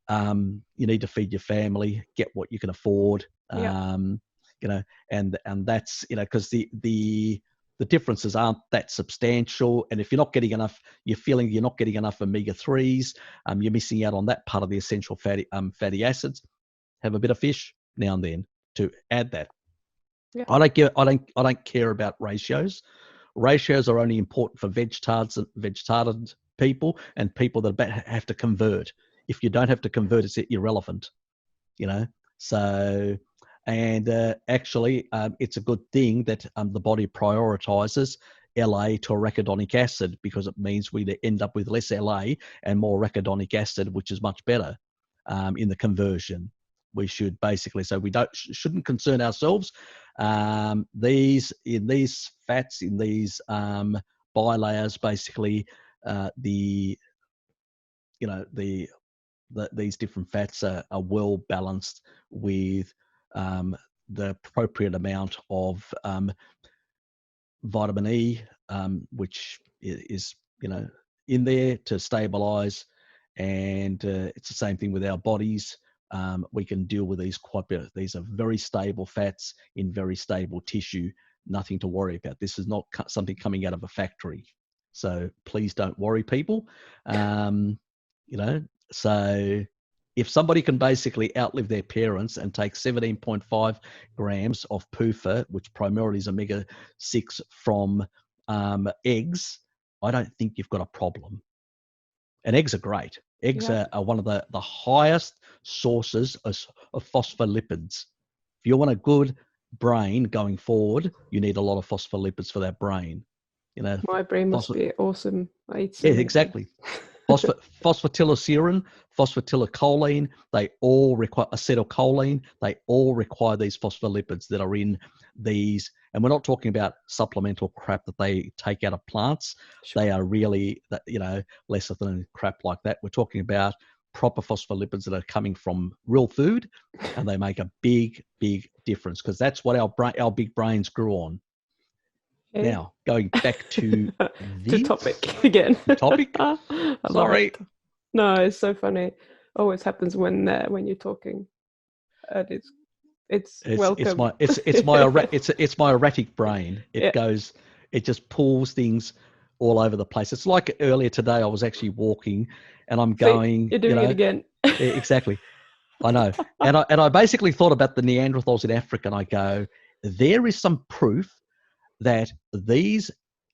you need to feed your family, get what you can afford, and that's, because the differences aren't that substantial. And if you're not getting enough, you're feeling you're not getting enough omega-3s, you're missing out on that part of the essential fatty acids. Have a bit of fish now and then to add that. Yeah. I don't care about ratios. Ratios are only important for vegetarian people and people that have to convert. If you don't have to convert, it's irrelevant, you know. So, and actually, it's a good thing that the body prioritizes LA to arachidonic acid, because it means we end up with less LA and more arachidonic acid, which is much better in the conversion. We should basically, so we shouldn't concern ourselves. These fats, in these bilayers, basically these different fats are well balanced with the appropriate amount of vitamin E, which is in there to stabilize, and it's the same thing with our bodies. We can deal with these quite better. These are very stable fats in very stable tissue. Nothing to worry about. This is not something coming out of a factory. So please don't worry, people. So if somebody can basically outlive their parents and take 17.5 grams of PUFA, which primarily is omega-6 from eggs, I don't think you've got a problem. And eggs are great. Eggs are one of the highest sources of phospholipids. If you want a good brain going forward, you need a lot of phospholipids for that brain. My brain must be awesome. I eat so exactly. Phosphatidylserine, phosphatidylcholine, they all require acetylcholine. They all require these phospholipids that are in these. And we're not talking about supplemental crap that they take out of plants. Sure. They are really, lesser than crap like that. We're talking about proper phospholipids that are coming from real food, and they make a big, big difference, because that's what our big brains grew on. Okay. Now, going back to to topic again. Sorry. No, it's so funny. Always happens when you're talking. It's welcome. It's my erratic brain. It just pulls things all over the place. It's like earlier today, I was actually walking, and I'm going. You're doing it again. Exactly. I know. And I basically thought about the Neanderthals in Africa, and I go, there is some proof that these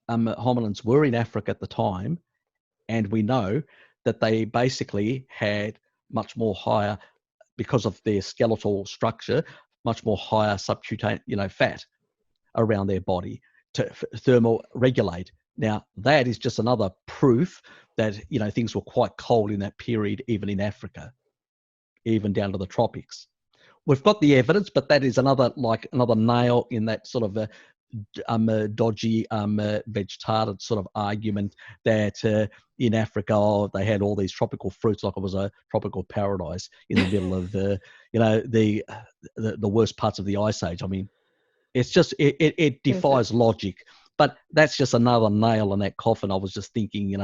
hominins were in Africa at the time, and we know that they basically had much more higher, because of their skeletal structure, much more higher subcutaneous, fat around their body to thermal regulate. Now, that is just another proof that, things were quite cold in that period, even in Africa, even down to the tropics. We've got the evidence, but that is another nail in that sort of dodgy vegetarian sort of argument that in Africa they had all these tropical fruits like it was a tropical paradise in the middle of the worst parts of the ice age. I mean, it's just it defies logic. But that's just another nail in that coffin. I was just thinking,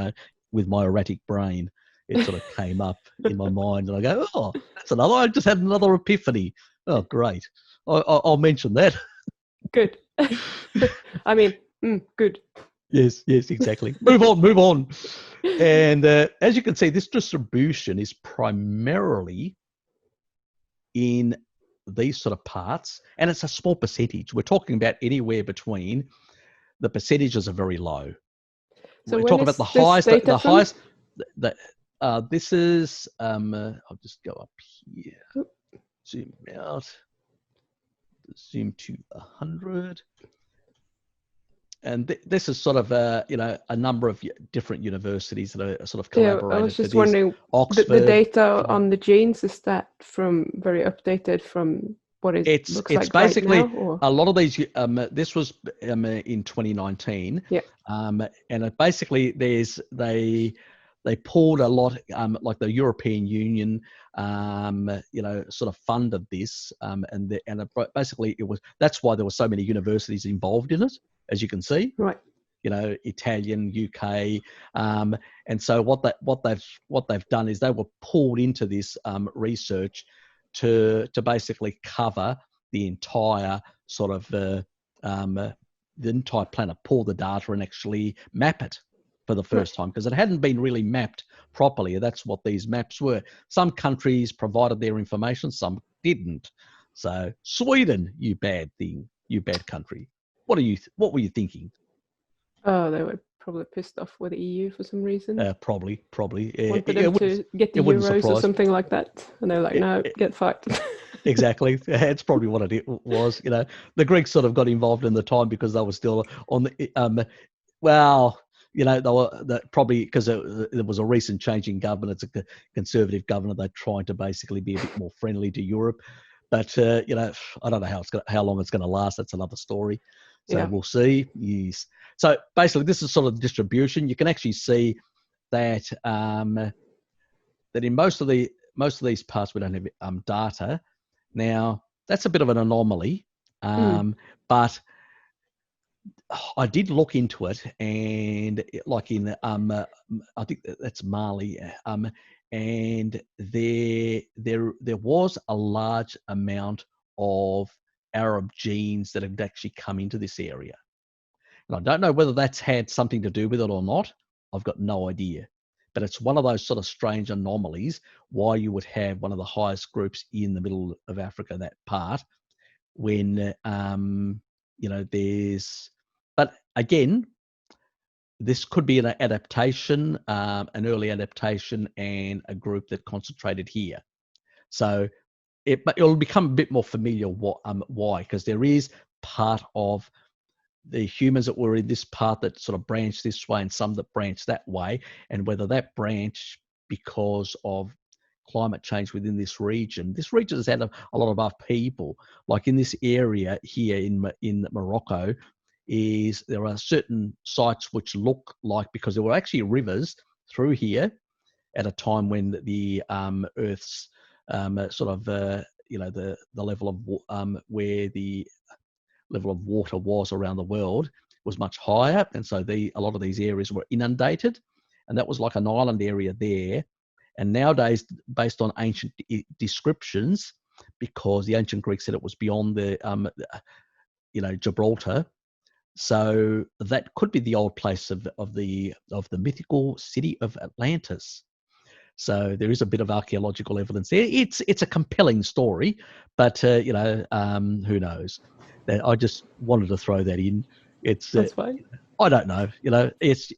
with my erratic brain, it sort of came up in my mind, and I go, oh, that's another. I just had another epiphany. Oh, great! I'll mention that. Good. I mean, good. Yes, exactly. Move on. And as you can see, this distribution is primarily in these sort of parts, and it's a small percentage. We're talking about anywhere between, the percentages are very low. So we're talking about the highest. This is, I'll just go up here, zoom out. Zoom to 100, and this is sort of a number of different universities that are sort of collaborated. I was just wondering, Oxford, the data on the genes, is that from very updated from what it looks like basically right now, or? A lot of these. This was in 2019. Yeah. And it basically they pulled a lot, like the European Union, sort of funded this, basically that's why there were so many universities involved in it, as you can see. Right. Italian, UK, and so what they've done is they were pulled into this research to basically cover the entire sort of the entire planet, pull the data and actually map it for the first time, because it hadn't been really mapped properly. That's what these maps were. Some countries provided their information, some didn't. So Sweden, you bad thing. you bad country. What were you thinking? Oh, they were probably pissed off with the EU for some reason. Probably. Wanted them to get the Euros or something like that. And they're like, no, get fucked. Exactly. It's probably what it was. You know, the Greeks sort of got involved in the time because they were still on the, well, you know, they were probably because there was a recent change in government. It's a conservative government. They're trying to basically be a bit more friendly to Europe. But, you know, I don't know how long it's going to last. That's another story. So we'll see. Yes. So basically, this is sort of the distribution. You can actually see that that in most of these parts we don't have data. Now that's a bit of an anomaly, but I did look into it, and like in I think that's Mali, and there was a large amount of Arab genes that had actually come into this area. And I don't know whether that's had something to do with it or not. I've got no idea. But it's one of those sort of strange anomalies why you would have one of the highest groups in the middle of Africa, that part, when, you know, but again, this could be an adaptation, an early adaptation, and a group that concentrated here. So it'll become a bit more familiar why, because there is part of the humans that were in this part that sort of branched this way and some that branched that way, and whether that branch because of climate change within this region. This region has had a lot of upheaval. Like in this area here in Morocco, there are certain sites which look like, because there were actually rivers through here at a time when the Earth's sort of you know, the level of where the level of water was around the world was much higher, and so a lot of these areas were inundated, and that was like an island area there. And nowadays, based on ancient descriptions, because the ancient Greeks said it was beyond the you know, Gibraltar, so that could be the old place of the mythical city of Atlantis. So there is a bit of archaeological evidence there. It's a compelling story, but you know, who knows? I just wanted to throw that in. That's fine. I don't know. You know, it's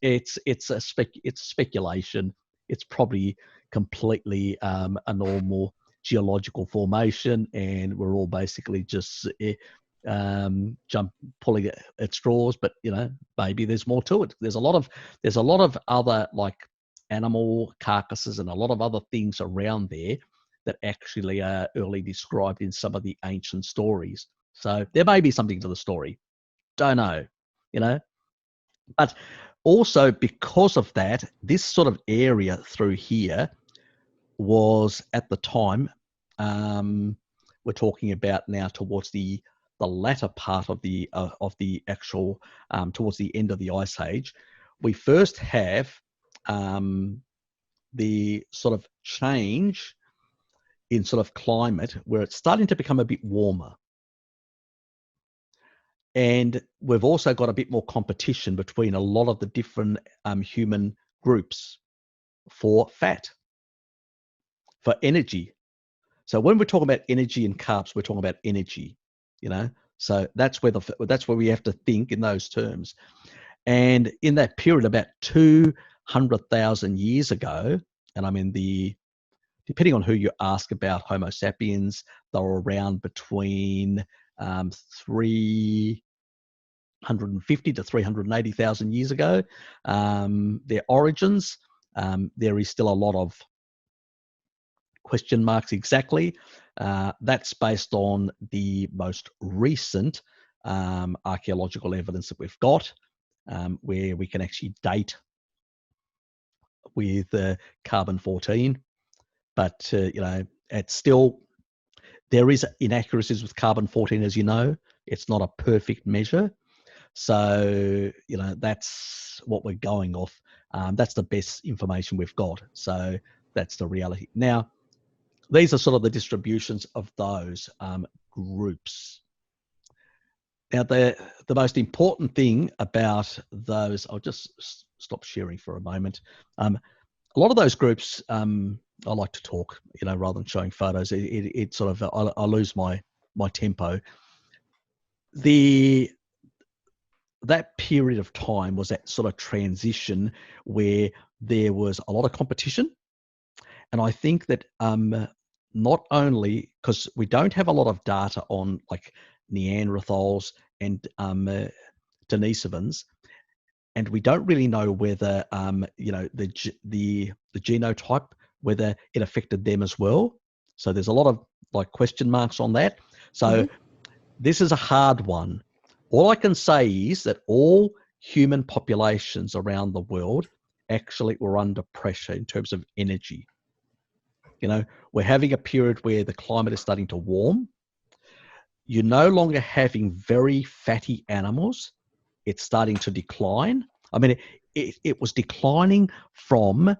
speculation. It's probably completely a normal geological formation, and we're all basically just pulling at straws. But you know, maybe there's more to it. There's a lot of other, like, animal carcasses and a lot of other things around there that actually are early described in some of the ancient stories. So there may be something to the story. Don't know, you know. But also because of that, this sort of area through here was at the time, we're talking about now towards the latter part of the actual, towards the end of the Ice Age. We first have the sort of change in sort of climate where it's starting to become a bit warmer. And we've also got a bit more competition between a lot of the different human groups for fat, for energy. So when we're talking about energy and carbs, we're talking about energy, you know. So that's where we have to think in those terms. And in that period, about 200,000 years ago, and I mean, depending on who you ask about Homo sapiens, they were around between 350 to 380,000 years ago. Their origins, there is still a lot of question marks exactly. That's based on the most recent archaeological evidence that we've got, where we can actually date with carbon-14. But, you know, it's still, there is inaccuracies with carbon-14, as you know. It's not a perfect measure. So, you know, that's what we're going off. That's the best information we've got. So that's the reality. Now, these are sort of the distributions of those groups. Now, the most important thing about those, I'll just stop sharing for a moment. A lot of those groups, I like to talk, you know, rather than showing photos. It sort of, I lose my tempo. that period of time was that sort of transition where there was a lot of competition. And I think that not only because we don't have a lot of data on like Neanderthals and Denisovans, and we don't really know whether the genotype, whether it affected them as well. So there's a lot of like question marks on that. So this is a hard one. All I can say is that all human populations around the world actually were under pressure in terms of energy. We're having a period where the climate is starting to warm. You're no longer having very fatty animals. It's starting to decline. I mean, it was declining from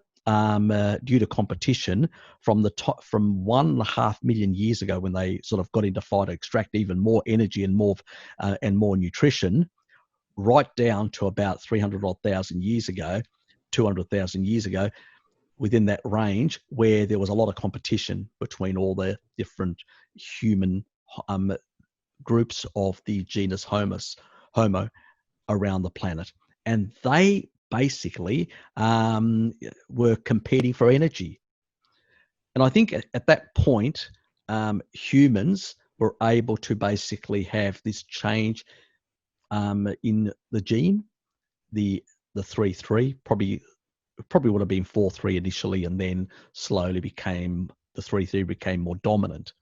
due to competition from 1.5 million years ago, when they sort of got into fight to extract even more energy and more nutrition, right down to about 300,000 years ago, 200,000 years ago, within that range, where there was a lot of competition between all the different human groups of the genus Homo around the planet. And they basically were competing for energy. And I think at that point, humans were able to basically have this change in the gene, the 3-3, probably would have been 4-3 initially, and then slowly the 3-3 became more dominant.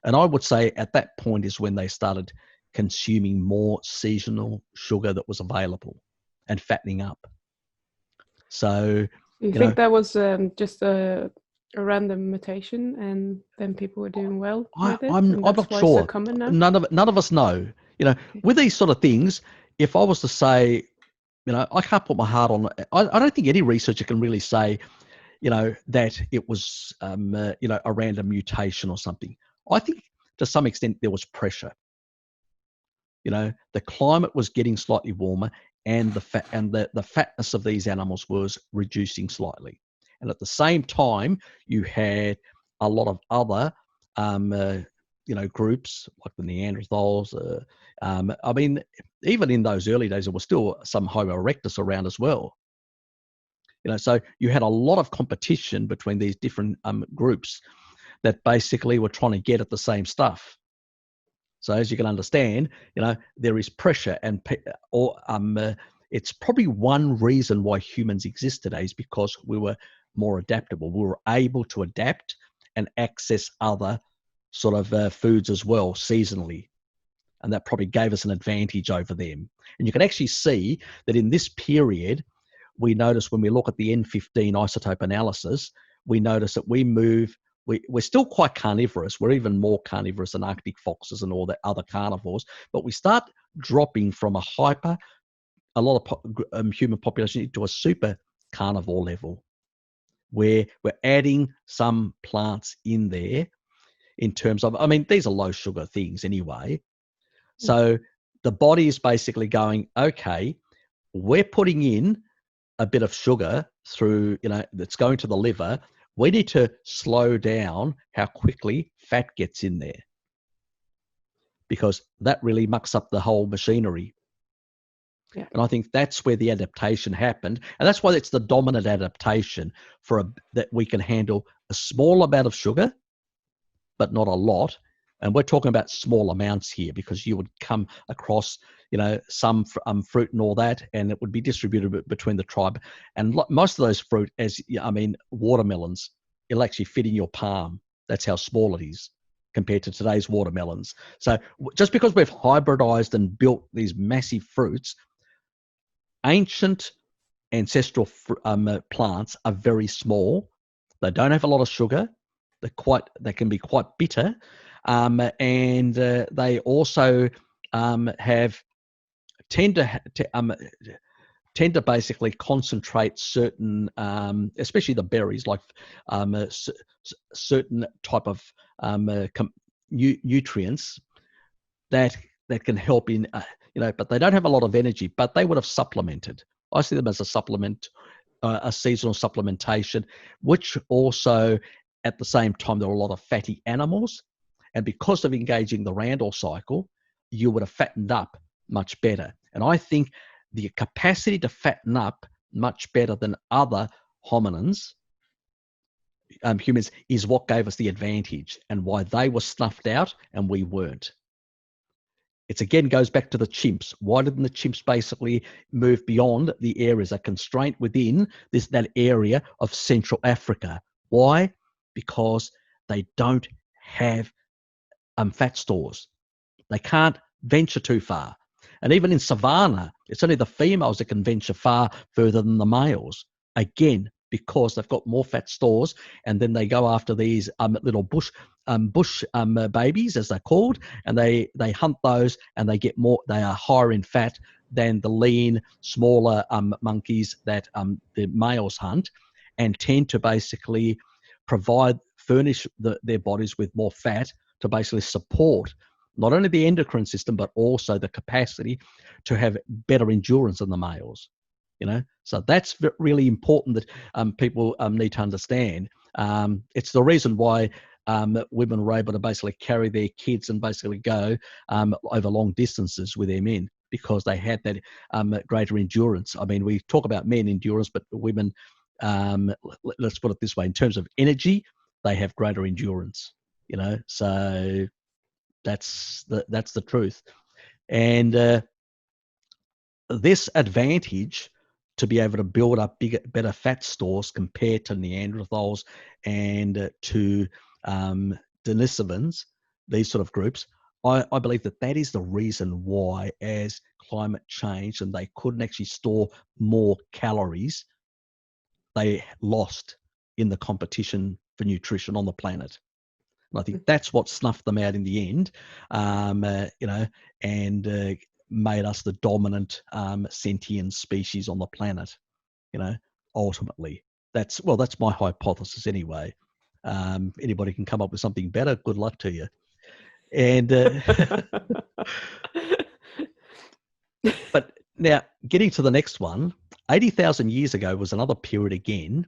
And I would say at that point is when they started consuming more seasonal sugar that was available and fattening up. So you think that was just a random mutation, and then people were doing well with it? I'm not sure. So common now? None of us know. With these sort of things, if I was to say, I can't put my heart on it. I don't think any researcher can really say, that it was, a random mutation or something. I think to some extent there was pressure. The climate was getting slightly warmer, and the fatness of these animals was reducing slightly. And at the same time, you had a lot of other, groups like the Neanderthals. I mean, even in those early days, there was still some Homo erectus around as well. So you had a lot of competition between these different groups that basically were trying to get at the same stuff. So as you can understand, there is pressure, and it's probably one reason why humans exist today is because we were more adaptable. We were able to adapt and access other sort of foods as well seasonally. And that probably gave us an advantage over them. And you can actually see that in this period, we notice when we look at the N15 isotope analysis, we notice that we're still quite carnivorous. We're even more carnivorous than Arctic foxes and all the other carnivores, but we start dropping from a lot of human population into a super carnivore level, where we're adding some plants in there in terms of, these are low sugar things anyway. So the body is basically going, okay, we're putting in a bit of sugar through, that's going to the liver. We need to slow down how quickly fat gets in there, because that really mucks up the whole machinery. Yeah. And I think that's where the adaptation happened. And that's why it's the dominant adaptation that we can handle a small amount of sugar, but not a lot. And we're talking about small amounts here, because you would come across, some fruit and all that, and it would be distributed between the tribe. And most of those fruit, watermelons, it'll actually fit in your palm. That's how small it is compared to today's watermelons. So just because we've hybridized and built these massive fruits, ancient ancestral plants are very small. They don't have a lot of sugar. They can be quite bitter. And they also tend to basically concentrate certain, especially the berries, like certain type of nutrients that can help in, but they don't have a lot of energy, but they would have supplemented. I see them as a supplement, a seasonal supplementation, which also at the same time, there were a lot of fatty animals. And because of engaging the Randall cycle, you would have fattened up much better. And I think the capacity to fatten up much better than other hominins, humans, is what gave us the advantage and why they were snuffed out and we weren't. It again goes back to the chimps. Why didn't the chimps basically move beyond the areas, a constraint within that area of Central Africa? Why? Because they don't have fat stores. They can't venture too far. And even in savannah, it's only the females that can venture far further than the males. Again, because they've got more fat stores, and then they go after these little bush babies, as they're called, and they hunt those, and they get more. They are higher in fat than the lean, smaller monkeys that the males hunt, and tend to basically furnish their bodies with more fat to basically support not only the endocrine system, but also the capacity to have better endurance than the males. So that's really important that people need to understand. It's the reason why women were able to basically carry their kids and basically go over long distances with their men, because they had that greater endurance. I mean, we talk about men endurance, but women, let's put it this way, in terms of energy, they have greater endurance, so that's the truth. And this advantage to be able to build up better fat stores compared to Neanderthals and to Denisovans, these sort of groups, I believe that is the reason why, as climate changed and they couldn't actually store more calories, they lost in the competition for nutrition on the planet. And I think that's what snuffed them out in the end, and made us the dominant sentient species on the planet. Ultimately, that's my hypothesis anyway. Anybody can come up with something better. Good luck to you. And but now, getting to the next one, 80,000 years ago was another period again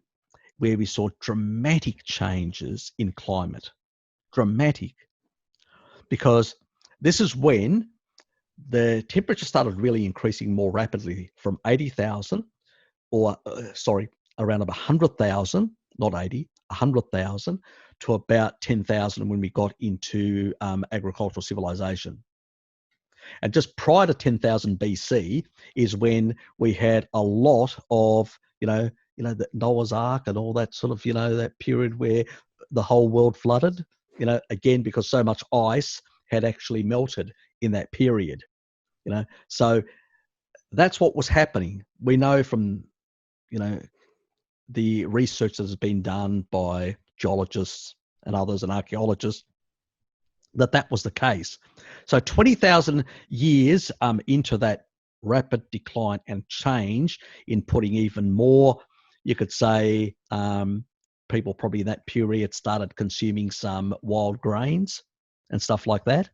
where we saw dramatic changes in climate. Dramatic, because this is when the temperature started really increasing more rapidly from 80,000 around 100,000, not 80, 100,000 to about 10,000 when we got into agricultural civilization. And just prior to 10,000 BC is when we had a lot of, the Noah's Ark and all that sort of, that period where the whole world flooded, again, because so much ice had actually melted in that period, So that's what was happening. We know from, the research that has been done by geologists and others and archaeologists, that was the case. So 20,000 years into that rapid decline and change in putting even more, you could say, people probably in that period started consuming some wild grains and stuff like that,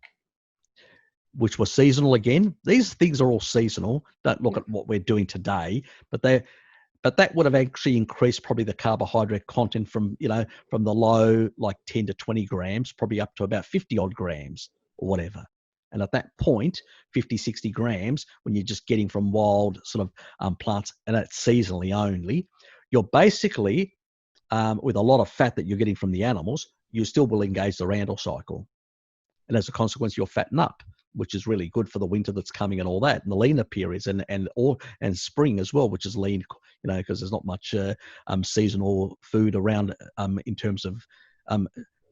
which were seasonal again. These things are all seasonal. Don't look at what we're doing today, but that would have actually increased probably the carbohydrate content from the low, like 10 to 20 grams, probably up to about 50 odd grams or whatever. And at that point, 50, 60 grams, when you're just getting from wild sort of plants, and it's seasonally only, you're basically, with a lot of fat that you're getting from the animals, you still will engage the Randle cycle. And as a consequence, you'll fatten up, which is really good for the winter that's coming and all that, and the leaner periods and spring as well, which is lean, because there's not much seasonal food around in terms of,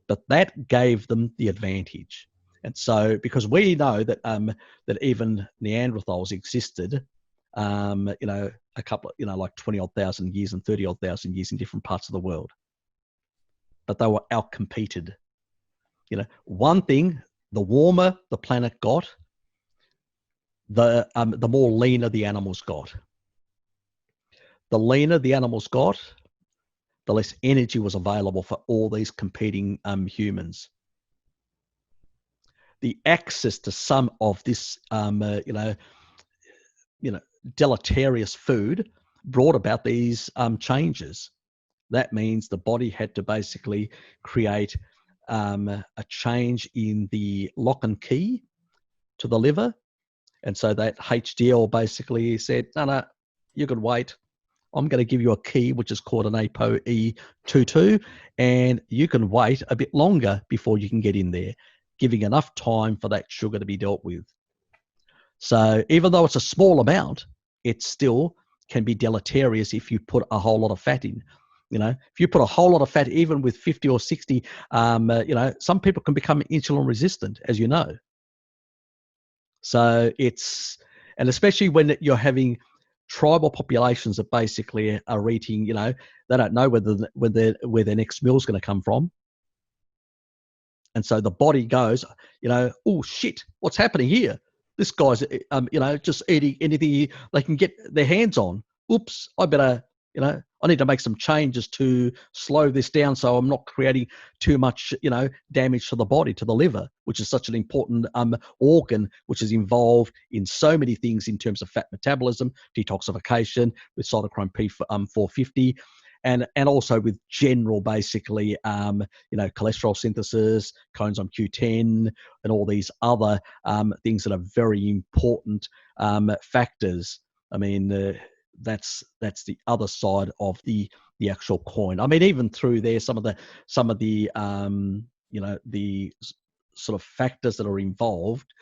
but that gave them the advantage. And so, because we know that that even Neanderthals existed, a couple, like 20 odd thousand years and 30 odd thousand years in different parts of the world, but they were outcompeted. One thing, the warmer the planet got, the more leaner the animals got. The leaner the animals got, the less energy was available for all these competing humans. The access to some of this, deleterious food brought about these changes. That means the body had to basically create a change in the lock and key to the liver. And so that HDL basically said, no, you could wait. I'm going to give you a key, which is called an APOE, and you can wait a bit longer before you can get in there, giving enough time for that sugar to be dealt with. So even though it's a small amount, it still can be deleterious if you put a whole lot of fat in. If you put a whole lot of fat, even with 50 or 60, some people can become insulin resistant, as you know. So and especially when you're having tribal populations that basically are eating, they don't know where their next meal is going to come from. And so the body goes, oh shit, what's happening here? This guy's, just eating anything they can get their hands on. Oops, I better, I need to make some changes to slow this down so I'm not creating too much, damage to the body, to the liver, which is such an important organ, which is involved in so many things in terms of fat metabolism, detoxification with cytochrome P450, and also with general, basically, cholesterol synthesis, coenzyme Q10, and all these other things that are very important factors. I mean, that's the other side of the actual coin. I mean, even through there, some of the the sort of factors that are involved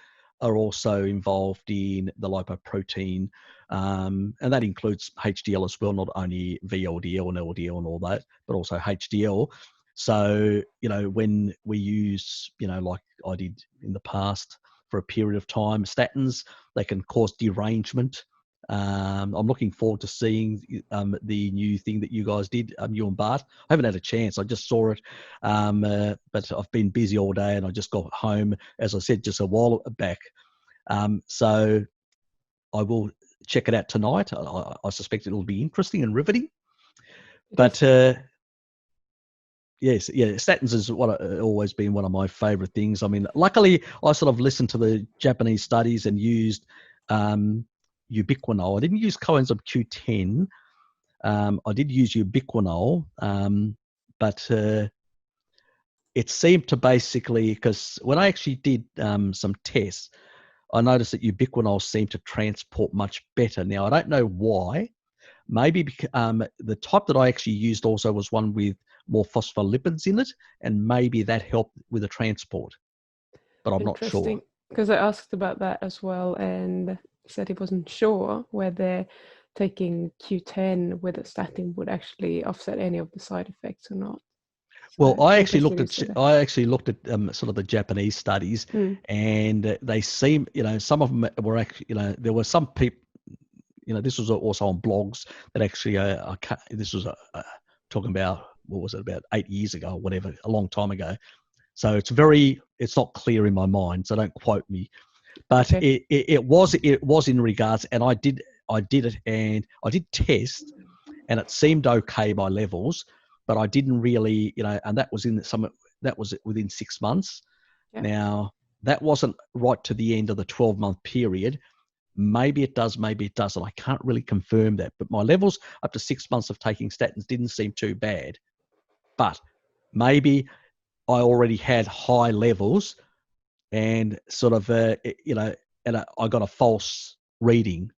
are also involved in the lipoprotein, and that includes HDL as well, not only VLDL and LDL and all that, but also HDL. So, when we use, like I did in the past for a period of time, statins, they can cause derangement. I'm looking forward to seeing the new thing that you guys did, you and Bart. I haven't had a chance. I just saw it, but I've been busy all day and I just got home, as I said, just a while back. So I will check it out tonight. I suspect it'll be interesting and riveting. But yes, statins is always been one of my favorite things. I mean, luckily, I sort of listened to the Japanese studies and used ubiquinol. I didn't use coenzyme Q10. I did use ubiquinol, but it seemed to basically, because when I actually did some tests, I noticed that ubiquinol seemed to transport much better. Now, I don't know why. Maybe because, the type that I actually used also was one with more phospholipids in it, and maybe that helped with the transport. But I'm not sure. Because I asked about that as well, and said he wasn't sure whether taking Q10 with a statin would actually offset any of the side effects or not. Well, I actually looked at sort of the Japanese studies, and they seem, some of them were actually, there were some people, this was also on blogs that actually, this was talking about, what was it, about 8 years ago or whatever, a long time ago. So it's not clear in my mind, so don't quote me. But okay. it was in regards, and I did it, and I did test, and it seemed okay by levels, but I didn't really, and that was within 6 months. Yeah. Now, that wasn't right to the end of the 12-month period. Maybe it does, maybe it doesn't. I can't really confirm that. But my levels up to 6 months of taking statins didn't seem too bad. But maybe I already had high levels and sort of, and I got a false reading.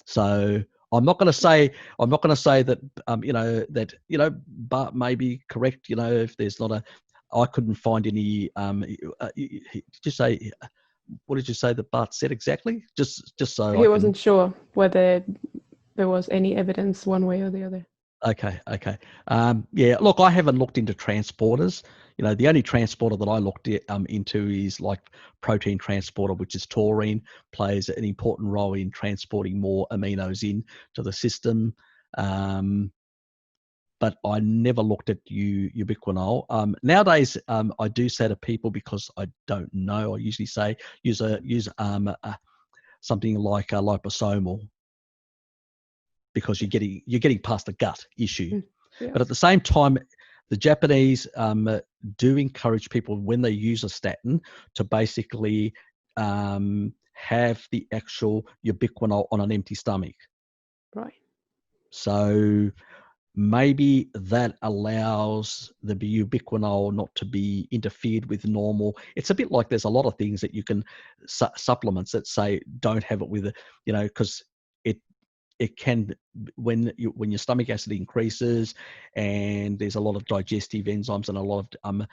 So I'm not going to say that, Bart may be correct, if there's not I couldn't find any, did you say, what did you say that Bart said exactly? Just so he wasn't sure whether there was any evidence one way or the other. Okay. Yeah, look, I haven't looked into transporters. The only transporter that I looked into is like protein transporter, which is taurine, plays an important role in transporting more aminos into the system. But I never looked at ubiquinol. Nowadays, I do say to people, because I don't know, I usually say use something like a liposomal, because you're getting past the gut issue. Yeah. But at the same time, the Japanese do encourage people, when they use a statin, to basically have the actual ubiquinol on an empty stomach. Right. So maybe that allows the ubiquinol not to be interfered with normal. It's a bit like there's a lot of things that you can, supplements that say don't have it with, because it can, when your stomach acid increases and there's a lot of digestive enzymes and a lot of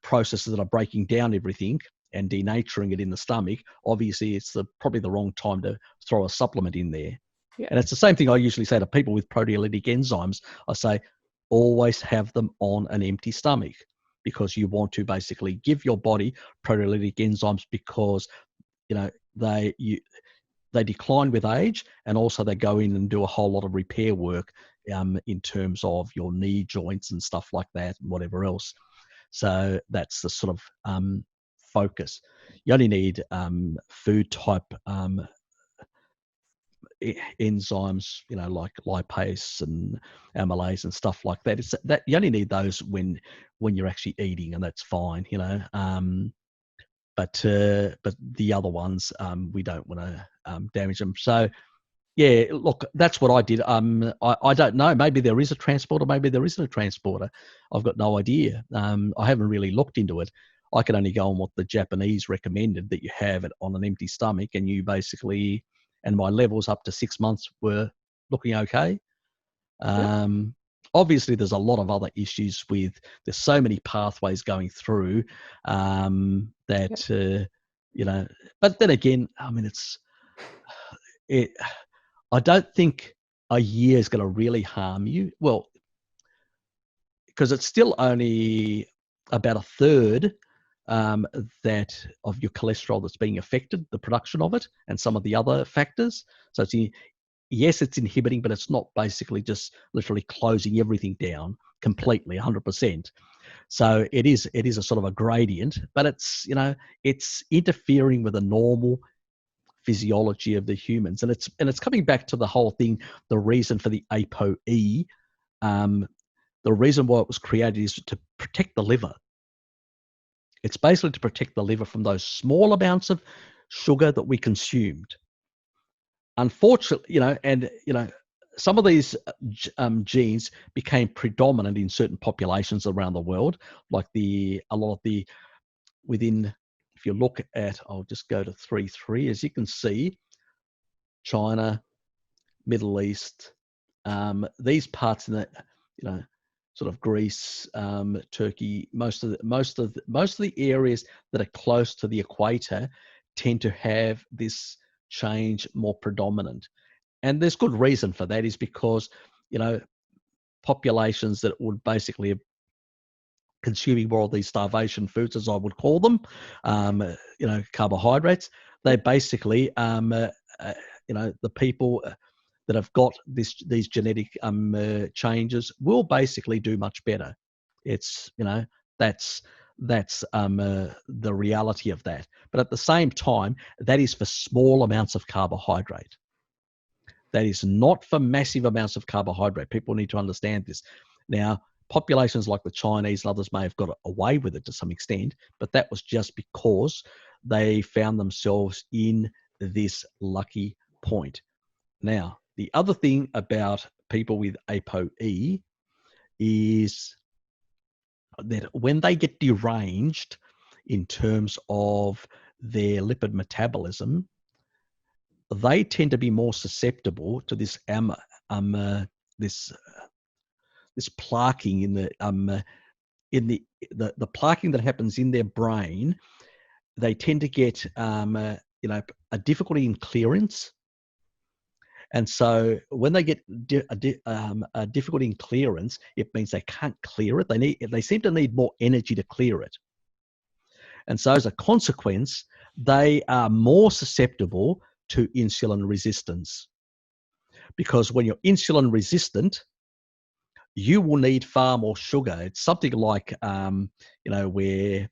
processes that are breaking down everything and denaturing it in the stomach, obviously it's probably the wrong time to throw a supplement in there. Yeah. And it's the same thing I usually say to people with proteolytic enzymes. I say, always have them on an empty stomach, because you want to basically give your body proteolytic enzymes, because they decline with age, and also they go in and do a whole lot of repair work in terms of your knee joints and stuff like that and whatever else. So that's the sort of focus. You only need food type enzymes, like lipase and amylase and stuff like that. It's that you only need those when you're actually eating, and that's fine, but the other ones, we don't want to damage them. So yeah, look, that's what I did. I don't know. Maybe there is a transporter. Maybe there isn't a transporter. I've got no idea. I haven't really looked into it. I can only go on what the Japanese recommended, that you have it on an empty stomach, and you basically, and my levels up to 6 months were looking okay. Obviously, there's a lot of other issues with, there's so many pathways going through that, but then again, I mean, I don't think a year is going to really harm you. Well, because it's still only about a third that of your cholesterol that's being affected, the production of it, and some of the other factors. So yes, it's inhibiting, but it's not basically just literally closing everything down completely, 100%. So it is a sort of a gradient, but it's interfering with the normal physiology of the humans, and it's coming back to the whole thing. The reason for the APOE, the reason why it was created is to protect the liver. It's basically to protect the liver from those small amounts of sugar that we consumed. Unfortunately, some of these genes became predominant in certain populations around the world, like within, if you look at, I'll just go to 3.3, as you can see, China, Middle East, these parts in the, sort of Greece, Turkey, most of the areas that are close to the equator tend to have this change more predominant. And there's good reason for that, is because, populations that would basically have consuming more of these starvation foods, as I would call them, carbohydrates, they basically, the people that have got these genetic changes will basically do much better. It's, that's the reality of that. But at the same time, that is for small amounts of carbohydrate. That is not for massive amounts of carbohydrate. People need to understand this. Now, populations like the Chinese and others may have got away with it to some extent, but that was just because they found themselves in this lucky point. Now, the other thing about people with APOE is that when they get deranged in terms of their lipid metabolism, they tend to be more susceptible to this this plaquing in the plaquing that happens in their brain. They tend to get a difficulty in clearance. And so when they get a difficulty in clearance, it means they can't clear it. They seem to need more energy to clear it. And so as a consequence, they are more susceptible to insulin resistance. Because when you're insulin resistant, you will need far more sugar. It's something like, where,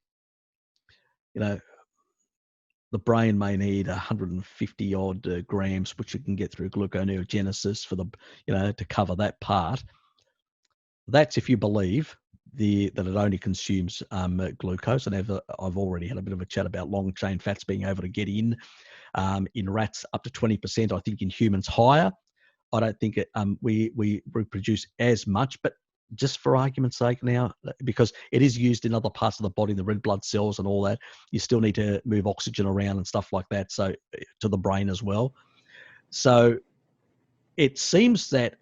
the brain may need 150 odd grams, which you can get through gluconeogenesis for to cover that part. That's if you believe that it only consumes glucose. And I've already had a bit of a chat about long chain fats being able to get in rats up to 20%. I think in humans higher. I don't think we reproduce as much, but just for argument's sake now, because it is used in other parts of the body, the red blood cells and all that, you still need to move oxygen around and stuff like that, so to the brain as well. So it seems that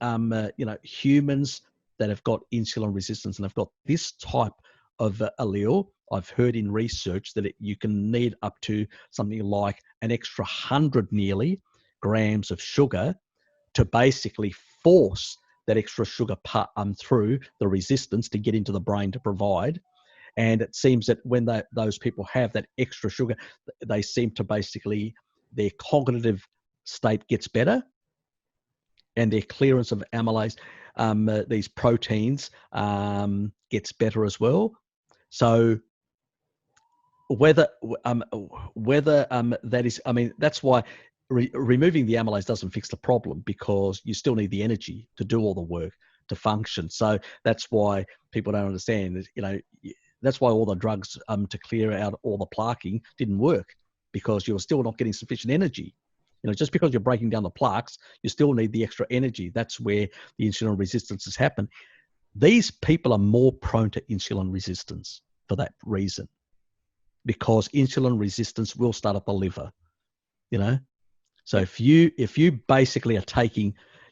humans that have got insulin resistance and have got this type of allele, I've heard in research that you can need up to something like an extra 100 nearly grams of sugar to basically force that extra sugar through the resistance to get into the brain to provide. And it seems that when those people have that extra sugar, they seem to basically, their cognitive state gets better and their clearance of amylase, these proteins, gets better as well. So whether that is, I mean, that's why removing the amylase doesn't fix the problem, because you still need the energy to do all the work to function. So that's why people don't understand, that's why all the drugs to clear out all the plaquing didn't work, because you're still not getting sufficient energy. Just because you're breaking down the plaques, you still need the extra energy. That's where the insulin resistance has happened. These people are more prone to insulin resistance for that reason, because insulin resistance will start at the liver, So if you basically are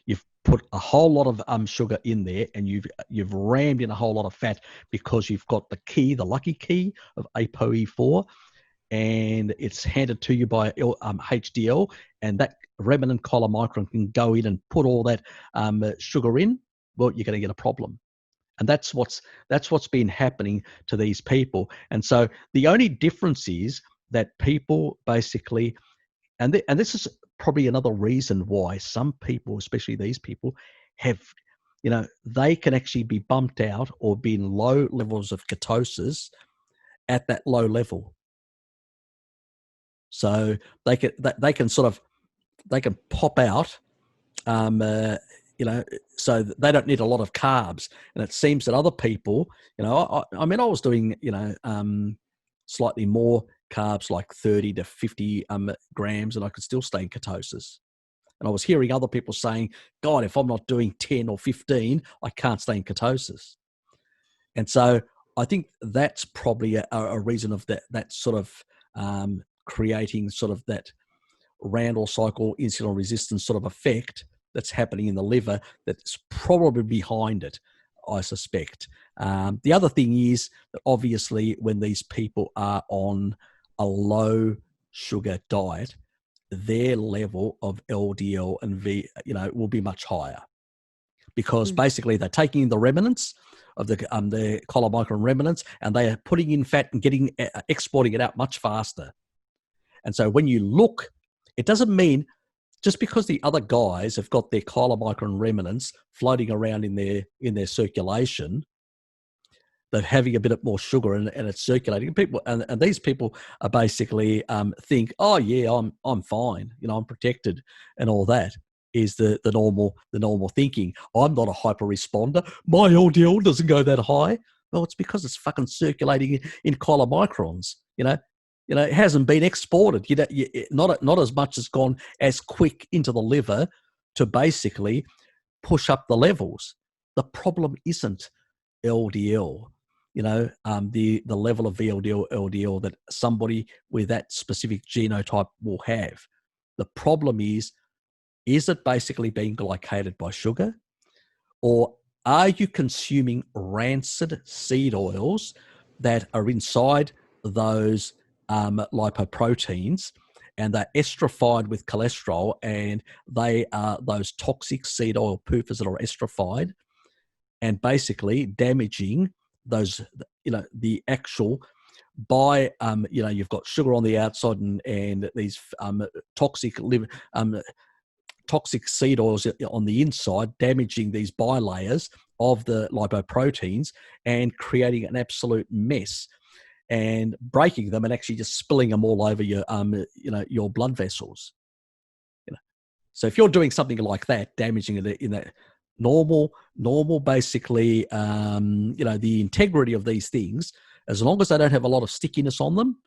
you've put a whole lot of sugar in there, and you've rammed in a whole lot of fat, because you've got the lucky key of APOE4, and it's handed to you by HDL, and that remnant chylomicron can go in and put all that sugar in. Well, you're going to get a problem. And that's what's been happening to these people. And so the only difference is that people basically, and this is probably another reason why some people, especially these people, have, they can actually be bumped out or be in low levels of ketosis at that low level. So they can pop out, so they don't need a lot of carbs. And it seems that other people, I was doing, slightly more carbs, like 30 to 50 grams, and I could still stay in ketosis. And I was hearing other people saying, God, if I'm not doing 10 or 15, I can't stay in ketosis. And so I think that's probably a reason of that sort of creating sort of that Randall cycle insulin resistance sort of effect that's happening in the liver, that's probably behind it, I suspect. The other thing is that obviously when these people are on a low sugar diet, their level of LDL and will be much higher, because basically they're taking in the remnants of the chylomicron remnants, and they are putting in fat and exporting it out much faster. And so when you look, it doesn't mean just because the other guys have got their chylomicron remnants floating around in their circulation, they're having a bit more sugar and it's circulating. People and these people are basically think, oh yeah, I'm fine, I'm protected, and all that is the normal thinking. I'm not a hyper responder. My LDL doesn't go that high. Well, it's because it's fucking circulating in chylomicrons. It hasn't been exported. Not as much has gone as quick into the liver to basically push up the levels. The problem isn't LDL, the level of VLDL, LDL that somebody with that specific genotype will have. The problem is it basically being glycated by sugar, or are you consuming rancid seed oils that are inside those lipoproteins, and they're esterified with cholesterol, and they are those toxic seed oil PUFAs that are esterified and basically damaging those, the actual you've got sugar on the outside and these toxic seed oils on the inside, damaging these bilayers of the lipoproteins and creating an absolute mess, and breaking them and actually just spilling them all over your blood vessels. So if you're doing something like that, damaging it in that normal basically, the integrity of these things, as long as they don't have a lot of stickiness on them,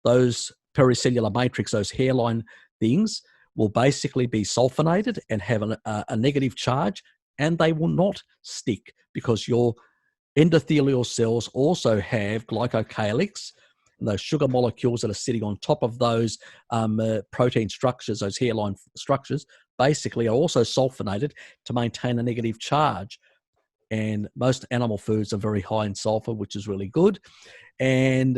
those pericellular matrix, those hairline things, will basically be sulfonated and have a negative charge, and they will not stick because your endothelial cells also have glycocalyx, and those sugar molecules that are sitting on top of those protein structures, those hairline structures, basically are also sulfonated to maintain a negative charge. And most animal foods are very high in sulfur, which is really good. And,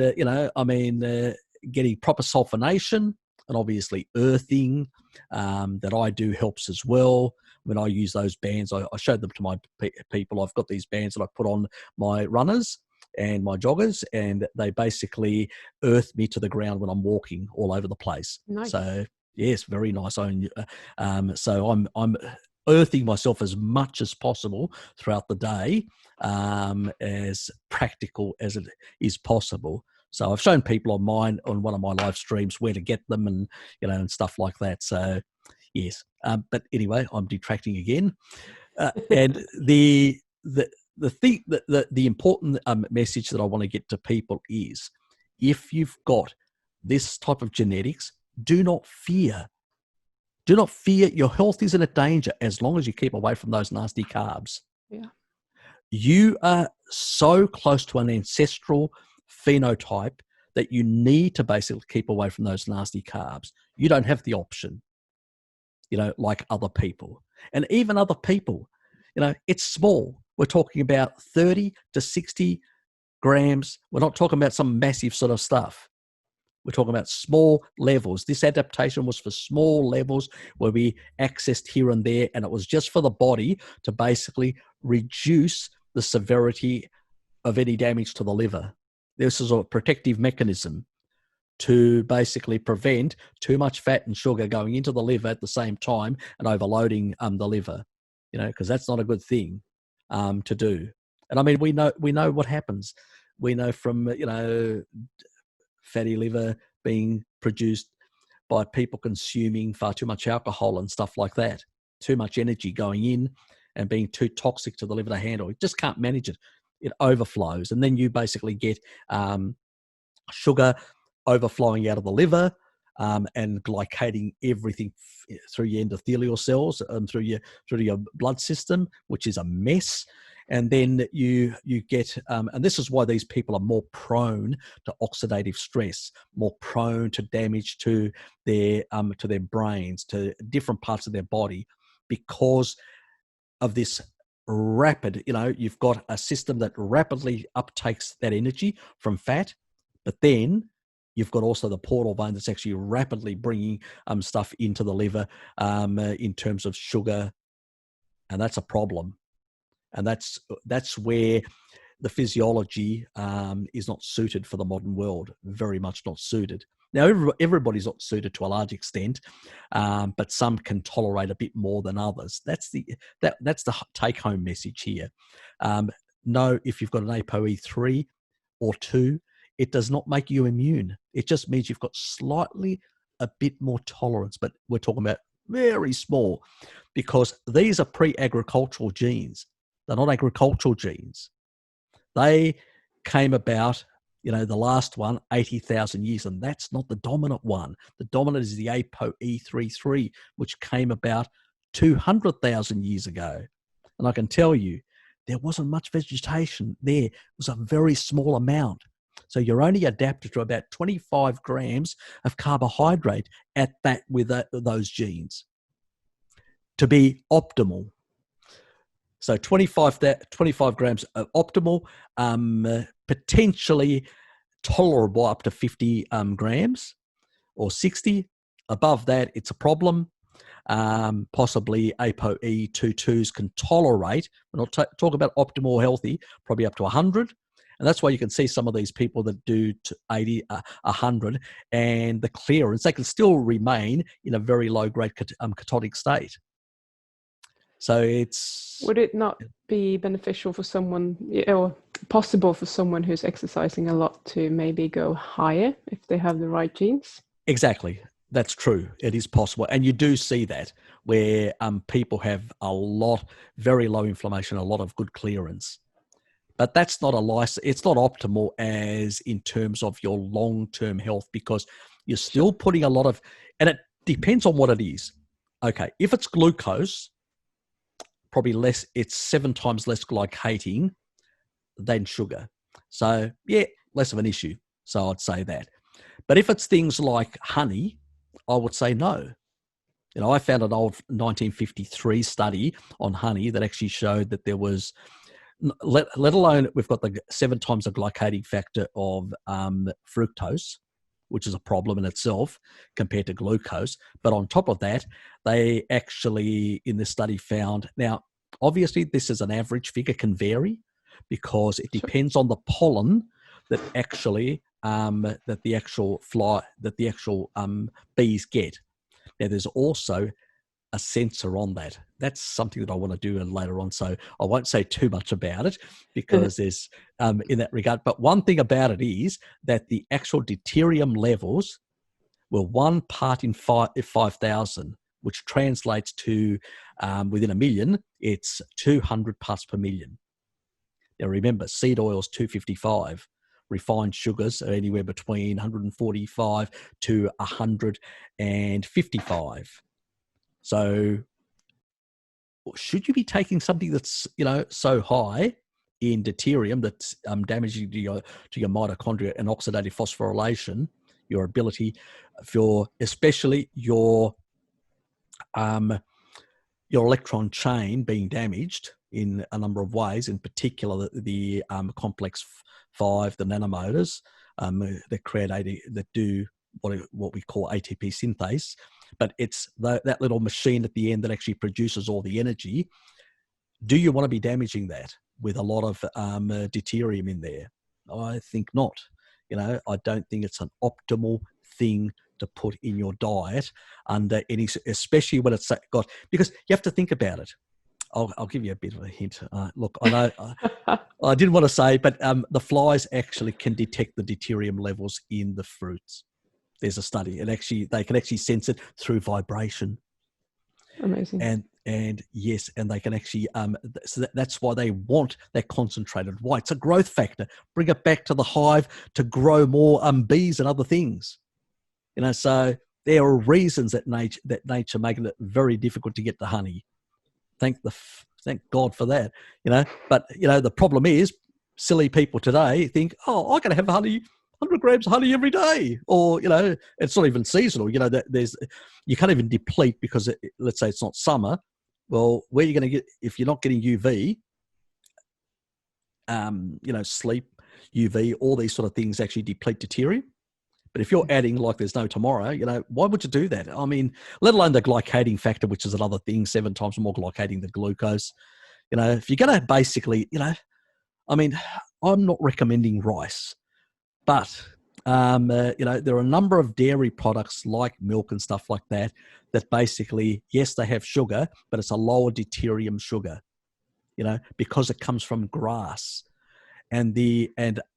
getting proper sulfonation and obviously earthing that I do helps as well. When I use those bands, I showed them to my people. I've got these bands that I put on my runners and my joggers, and they basically earth me to the ground when I'm walking all over the place. Nice. So, yes, very nice. So I'm earthing myself as much as possible throughout the day, as practical as it is possible. So I've shown people on one of my live streams where to get them, and and stuff like that. So yes, but anyway, I'm detracting again. And the thing, the important message that I want to get to people is, if you've got this type of genetics, do not fear. Do not fear. Your health isn't in danger as long as you keep away from those nasty carbs. Yeah. You are so close to an ancestral phenotype that you need to basically keep away from those nasty carbs. You don't have the option, like other people. And even other people, it's small. We're talking about 30 to 60 grams. We're not talking about some massive sort of stuff. We're talking about small levels. This adaptation was for small levels where we accessed here and there, and it was just for the body to basically reduce the severity of any damage to the liver. This is a protective mechanism to basically prevent too much fat and sugar going into the liver at the same time and overloading the liver, because that's not a good thing to do. And I mean, we know what happens. We know from, fatty liver being produced by people consuming far too much alcohol and stuff like that. Too much energy going in and being too toxic to the liver to handle. You just can't manage it. It overflows. And then you basically get sugar overflowing out of the liver and glycating everything through your endothelial cells, through your blood system, which is a mess. And then you get, and this is why these people are more prone to oxidative stress, more prone to damage to their brains, to different parts of their body, because of this rapid, you've got a system that rapidly uptakes that energy from fat, but then you've got also the portal vein that's actually rapidly bringing stuff into the liver in terms of sugar, and that's a problem. And that's where the physiology is not suited for the modern world, very much not suited. Now, everybody's not suited to a large extent, but some can tolerate a bit more than others. That's the take-home message here. No, if you've got an APOE 3 or 2, it does not make you immune. It just means you've got slightly a bit more tolerance, but we're talking about very small, because these are pre-agricultural genes. They're not agricultural genes. They came about, the last one, 80,000 years, and that's not the dominant one. The dominant is the APOE33, which came about 200,000 years ago. And I can tell you, there wasn't much vegetation there. It was a very small amount. So you're only adapted to about 25 grams of carbohydrate at that with those genes to be optimal. So 25 grams of optimal, potentially tolerable up to 50 grams or 60. Above that, it's a problem. Possibly APOE 2/2s can tolerate, we're not talking about optimal healthy, probably up to 100. And that's why you can see some of these people that do 80, 100, and the clearance, they can still remain in a very low-grade ketonic state. So would it not be beneficial for someone, or possible for someone who's exercising a lot, to maybe go higher if they have the right genes? Exactly. That's true. It is possible. And you do see that where people have very low inflammation, a lot of good clearance. But that's not it's not optimal as in terms of your long-term health, because you're still putting a lot of, and it depends on what it is. Okay, if it's glucose, probably less, it's 7 times less glycating than sugar. So yeah, less of an issue. So I'd say that. But if it's things like honey, I would say no. You know, I found an old 1953 study on honey that actually showed that there was, let alone we've got the 7 times the glycating factor of fructose, which is a problem in itself compared to glucose. But on top of that, they actually in this study found, now obviously this is an average figure, can vary because it depends on the pollen that actually that the actual bees get. Now there's also a sensor on that. That's something that I want to do later on. So I won't say too much about it because there's in that regard. But one thing about it is that the actual deuterium levels were 1 part in 5,000, which translates to within a million, it's 200 parts per million. Now remember, seed oil is 255. Refined sugars are anywhere between 145 to 155. So should you be taking something that's, you know, so high in deuterium that's damaging to your mitochondria and oxidative phosphorylation, your ability for especially your electron chain being damaged in a number of ways, in particular the complex 5, the nanomotors that create that do what we call ATP synthase, but it's that little machine at the end that actually produces all the energy. Do you want to be damaging that with a lot of deuterium in there? I think not. You know, I don't think it's an optimal thing to put in your diet under any, especially when it's got, because you have to think about it. I'll give you a bit of a hint. Look, I know I didn't want to say, but the flies actually can detect the deuterium levels in the fruits. There's a study, and actually they can actually sense it through vibration. Amazing. And yes, and they can actually so that's why they want that concentrated. Why? It's a growth factor. Bring it back to the hive to grow more bees and other things. You know, so there are reasons that nature making it very difficult to get the honey. Thank God for that. You know, but you know the problem is silly people today think, oh, I can have honey. 100 grams of honey every day, or you know, it's not even seasonal. You know, you can't even deplete because let's say it's not summer. Well, where are you going to get if you're not getting UV? You know, sleep, UV, all these sort of things actually deplete deuterium. But if you're adding like there's no tomorrow, you know, why would you do that? I mean, let alone the glycating factor, which is another thing, 7 times more glycating than glucose. You know, if you're going to basically, you know, I mean, I'm not recommending rice. But, you know, there are a number of dairy products like milk and stuff like that basically, yes, they have sugar, but it's a lower deuterium sugar, you know, because it comes from grass and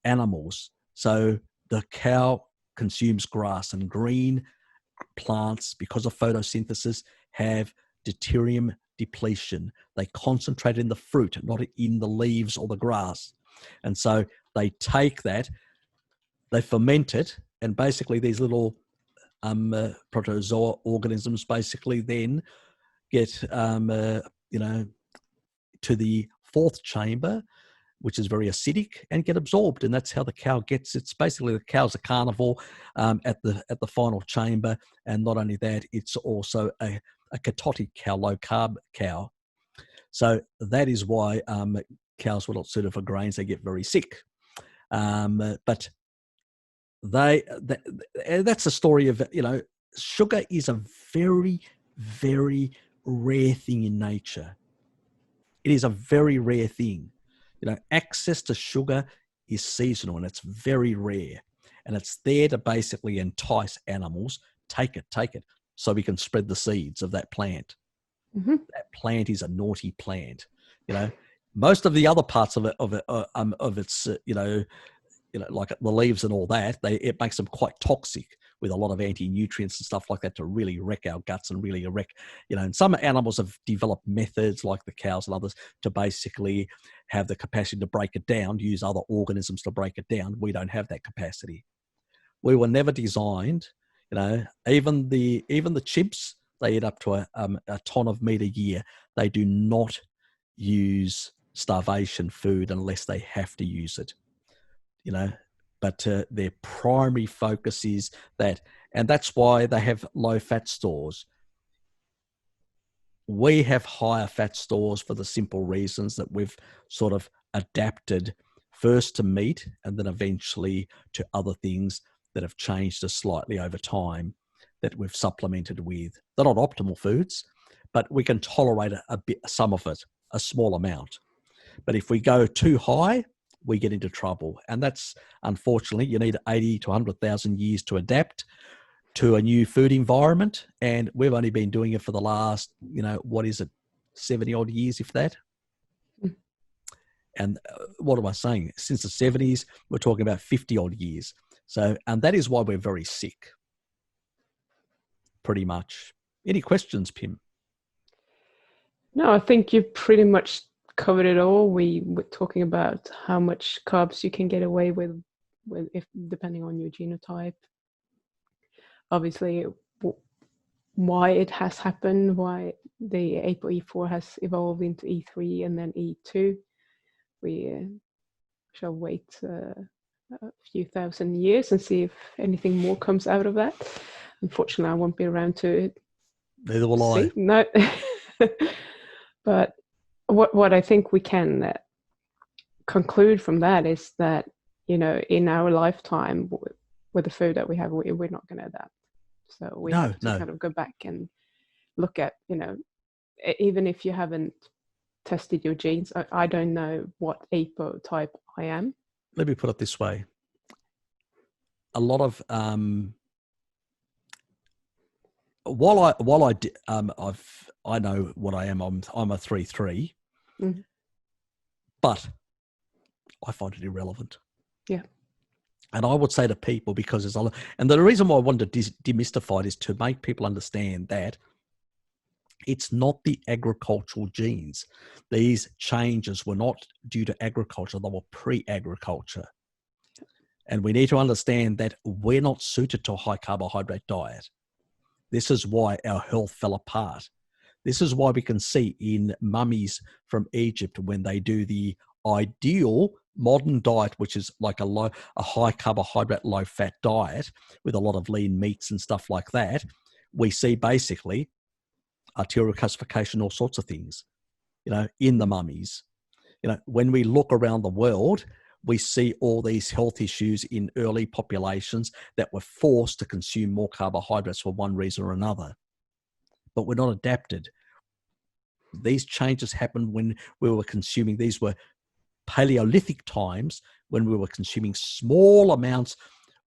animals. So the cow consumes grass, and green plants, because of photosynthesis, have deuterium depletion. They concentrate in the fruit, not in the leaves or the grass. And so they take that, they ferment it, and basically these little protozoa organisms basically then get, you know, to the 4th chamber, which is very acidic, and get absorbed. And that's how the cow gets, it's basically the cow's a carnivore at the final chamber. And not only that, it's also a ketotic cow, low carb cow. So that is why cows were not suited for grains. They get very sick. But that's a story of, you know, sugar is a very, very rare thing in nature. It is a very rare thing. You know, access to sugar is seasonal and it's very rare. And it's there to basically entice animals, take it, so we can spread the seeds of that plant. Mm-hmm. That plant is a naughty plant. You know, most of the other parts of its, you know, like the leaves and all that, it makes them quite toxic with a lot of anti-nutrients and stuff like that to really wreck our guts and really wreck, you know, and some animals have developed methods like the cows and others to basically have the capacity to break it down, use other organisms to break it down. We don't have that capacity. We were never designed You know, even the chimps, they eat up to a ton of meat a year. They do not use starvation food unless they have to use it. You know, but their primary focus is that, and that's why they have low fat stores. We have higher fat stores for the simple reasons that we've sort of adapted first to meat and then eventually to other things that have changed us slightly over time that we've supplemented with. They're not optimal foods, but we can tolerate a bit, some of it, a small amount. But if we go too high, we get into trouble. And that's, unfortunately, you need 80 to 100,000 years to adapt to a new food environment. And we've only been doing it for the last, 70 odd years, if that. Mm. And what am I saying? Since the 70s, we're talking about 50 odd years. So, and that is why we're very sick. Pretty much. Any questions, Pim? No, I think you pretty much covered it all. We were talking about how much carbs you can get away with if depending on your genotype. Obviously, why it has happened, why the ApoE4 has evolved into E3 and then E2. We shall wait a few thousand years and see if anything more comes out of that. Unfortunately, I won't be around to Neither will I. No. But what I think we can conclude from that is that, in our lifetime, with the food that we have, we're not going to adapt. So we have to kind of go back and look at, even if you haven't tested your genes, I don't know what APOE type I am. Let me put it this way. A lot of I know what I am. I'm a 3-3, mm-hmm. But I find it irrelevant. Yeah. And I would say to people, because there's a lot, and the reason why I wanted to demystify it is to make people understand that it's not the agricultural genes. These changes were not due to agriculture; they were pre-agriculture. And we need to understand that we're not suited to a high carbohydrate diet. This is why our health fell apart. This is why we can see in mummies from Egypt when they do the ideal modern diet, which is like a high carbohydrate, low fat diet with a lot of lean meats and stuff like that, we see basically arterial calcification, all sorts of things, in the mummies. When we look around the world, we see all these health issues in early populations that were forced to consume more carbohydrates for one reason or another. But we're not adapted. These changes happened when we were consuming, these were Paleolithic times when we were consuming small amounts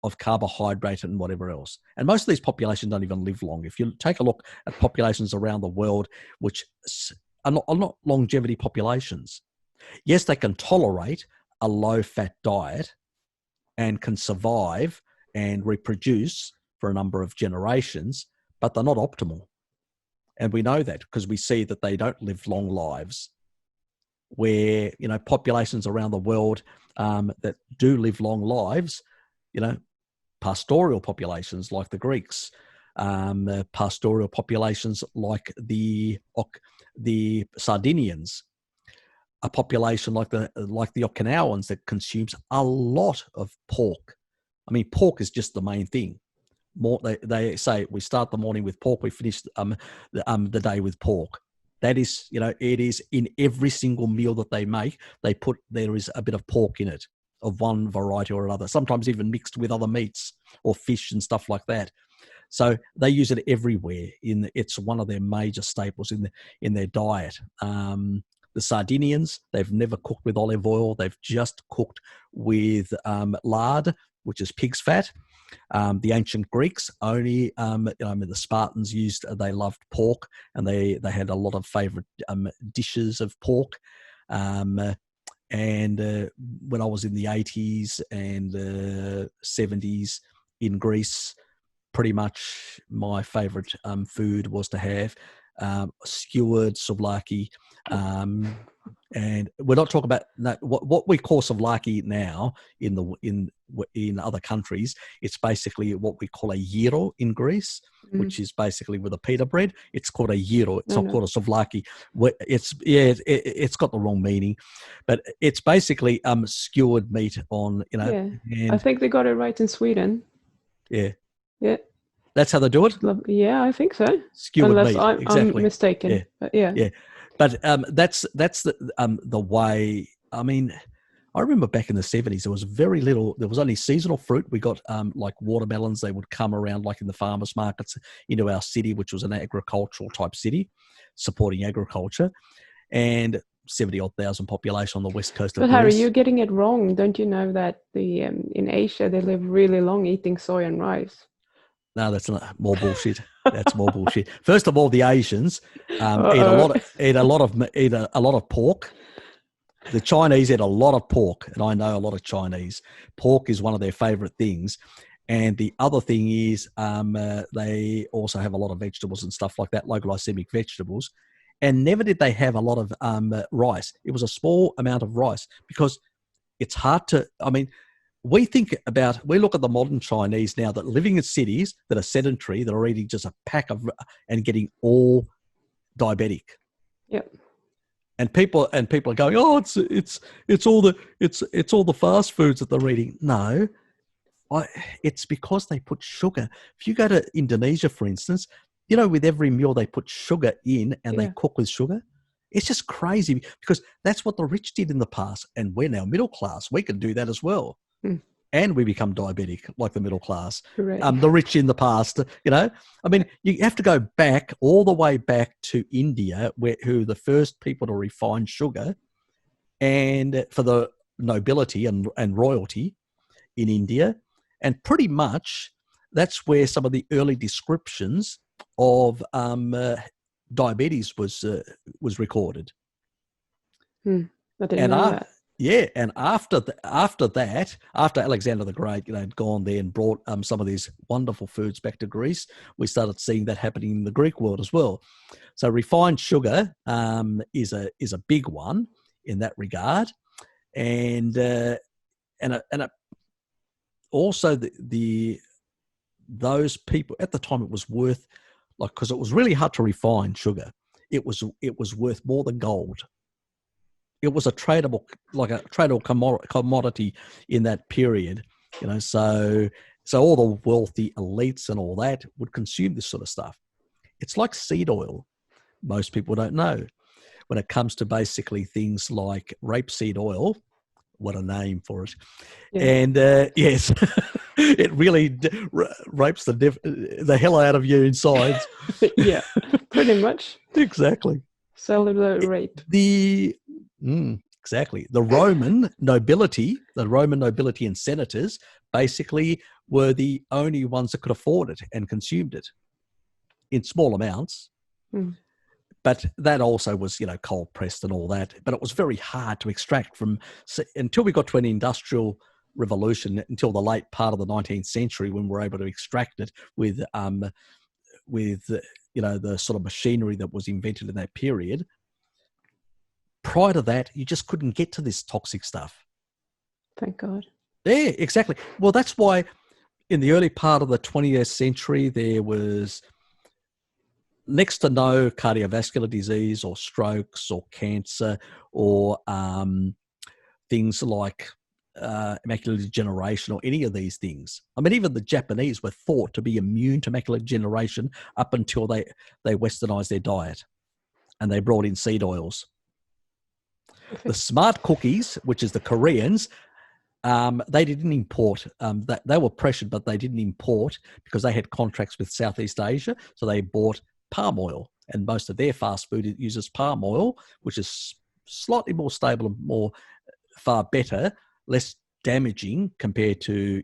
of carbohydrate and whatever else. And most of these populations don't even live long. If you take a look at populations around the world, which are not longevity populations, yes, they can tolerate a low-fat diet and can survive and reproduce for a number of generations, but they're not optimal. And we know that because we see that they don't live long lives. Where, populations around the world that do live long lives, pastoral populations like the Greeks, pastoral populations like the Sardinians, a population like the Okinawans that consumes a lot of pork. I mean, pork is just the main thing. More, they say we start the morning with pork, we finish the day with pork. That is, it is in every single meal that they make. There is a bit of pork in it, of one variety or another. Sometimes even mixed with other meats or fish and stuff like that. So they use it everywhere. It's one of their major staples in their diet. The Sardinians, they've never cooked with olive oil. They've just cooked with lard, which is pig's fat. The ancient Greeks only, the Spartans they loved pork, and they had a lot of favorite dishes of pork. And when I was in the 80s and 70s in Greece, pretty much my favorite food was to have skewered, souvlaki, and we're not talking about what we call souvlaki now in other countries. It's basically what we call a gyro in Greece, which is basically with a pita bread. It's called a gyro. It's not called a souvlaki. It's got the wrong meaning, but it's basically skewered meat on, you know. Yeah. I think they got it right in Sweden. Yeah. Yeah. That's how they do it? Yeah, I think so. Skewered Unless meat. Exactly. I'm mistaken. Yeah. But yeah. Yeah. But that's the way. I mean, I remember back in the 70s, there was very little. There was only seasonal fruit. We got like watermelons. They would come around like in the farmers markets into our city, which was an agricultural type city, supporting agriculture, and 70,000 population on the west coast of Greece. But Harry, you're getting it wrong. Don't you know that in Asia they live really long eating soy and rice? No, that's not more bullshit. That's more bullshit. First of all, the Asians eat a lot of pork. The Chinese eat a lot of pork, and I know a lot of Chinese. Pork is one of their favorite things. And the other thing is they also have a lot of vegetables and stuff like that, low glycemic vegetables. And never did they have a lot of rice. It was a small amount of rice because it's hard to, I mean, we look at the modern Chinese now that living in cities that are sedentary, that are eating just a pack of, and getting all diabetic. Yep. And people are going, oh, it's all the fast foods that they're eating. No, it's because they put sugar. If you go to Indonesia, for instance, you know, with every meal they put sugar in and they cook with sugar. It's just crazy because that's what the rich did in the past. And we're now middle class. We can do that as well. And we become diabetic like the middle class. The rich in the past, you know, I mean, you have to go back all the way back to India, who the first people to refine sugar, and for the nobility and royalty in India. And pretty much that's where some of the early descriptions of diabetes was recorded. I didn't know that. Yeah, and after that, after Alexander the Great, you know, had gone there and brought some of these wonderful foods back to Greece, we started seeing that happening in the Greek world as well. So refined sugar is a big one in that regard, and also those people at the time, it was worth, like, because it was really hard to refine sugar. It was worth more than gold. It was a tradable commodity in that period, you know. So all the wealthy elites and all that would consume this sort of stuff. It's like seed oil. Most people don't know when it comes to basically things like rapeseed oil. What a name for it! Yeah. And yes, it really rapes the hell out of you inside. Yeah, pretty much. Exactly. Cellular rape. Exactly. The Roman nobility and senators basically were the only ones that could afford it and consumed it in small amounts. But that also was, you know, cold pressed and all that. But it was very hard to extract from until we got to an industrial revolution, until the late part of the 19th century, when we were able to extract it with you know, the sort of machinery that was invented in that period. Prior to that, you just couldn't get to this toxic stuff. Thank God. Yeah, exactly. Well, that's why in the early part of the 20th century, there was next to no cardiovascular disease or strokes or cancer or things like macular degeneration or any of these things. I mean, even the Japanese were thought to be immune to macular degeneration up until they westernized their diet and they brought in seed oils. The smart cookies, which is the Koreans, they didn't import. They were pressured, but they didn't import because they had contracts with Southeast Asia. So they bought palm oil, and most of their fast food uses palm oil, which is slightly more stable and far better, less damaging compared to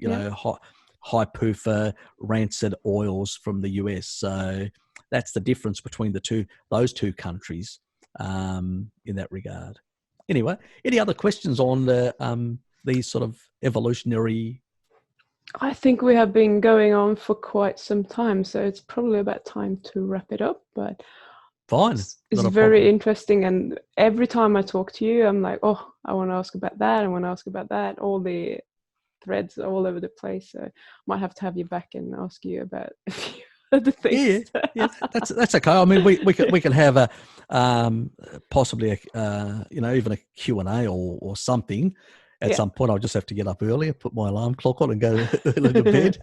high PUFA rancid oils from the US. So that's the difference between those two countries in that regard. Anyway, any other questions on these sort of evolutionary? I think we have been going on for quite some time, so it's probably about time to wrap it up. But Fine. It's very interesting. And every time I talk to you, I'm like, oh, I want to ask about that. I want to ask about that. All the threads all over the place. So I might have to have you back and ask you about a few other things. Yeah, that's okay. I mean, we can have a possibly a even a Q&A or something at some point. I'll just have to get up earlier, put my alarm clock on, and go early to bed.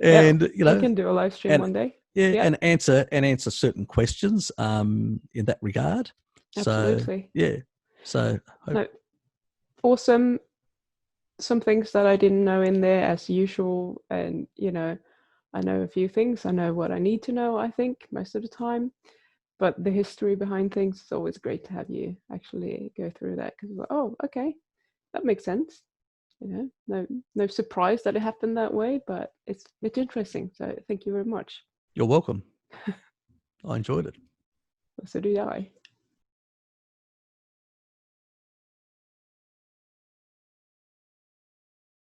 And we can do a live stream one day. Yeah, and answer certain questions in that regard. Absolutely. So awesome. Some things that I didn't know in there as usual, and I know a few things. I know what I need to know, I think, most of the time. But the history behind things is always great to have you actually go through that, because oh, okay, that makes sense. No surprise that it happened that way, but it's interesting. So thank you very much. You're welcome. I enjoyed it. So do I.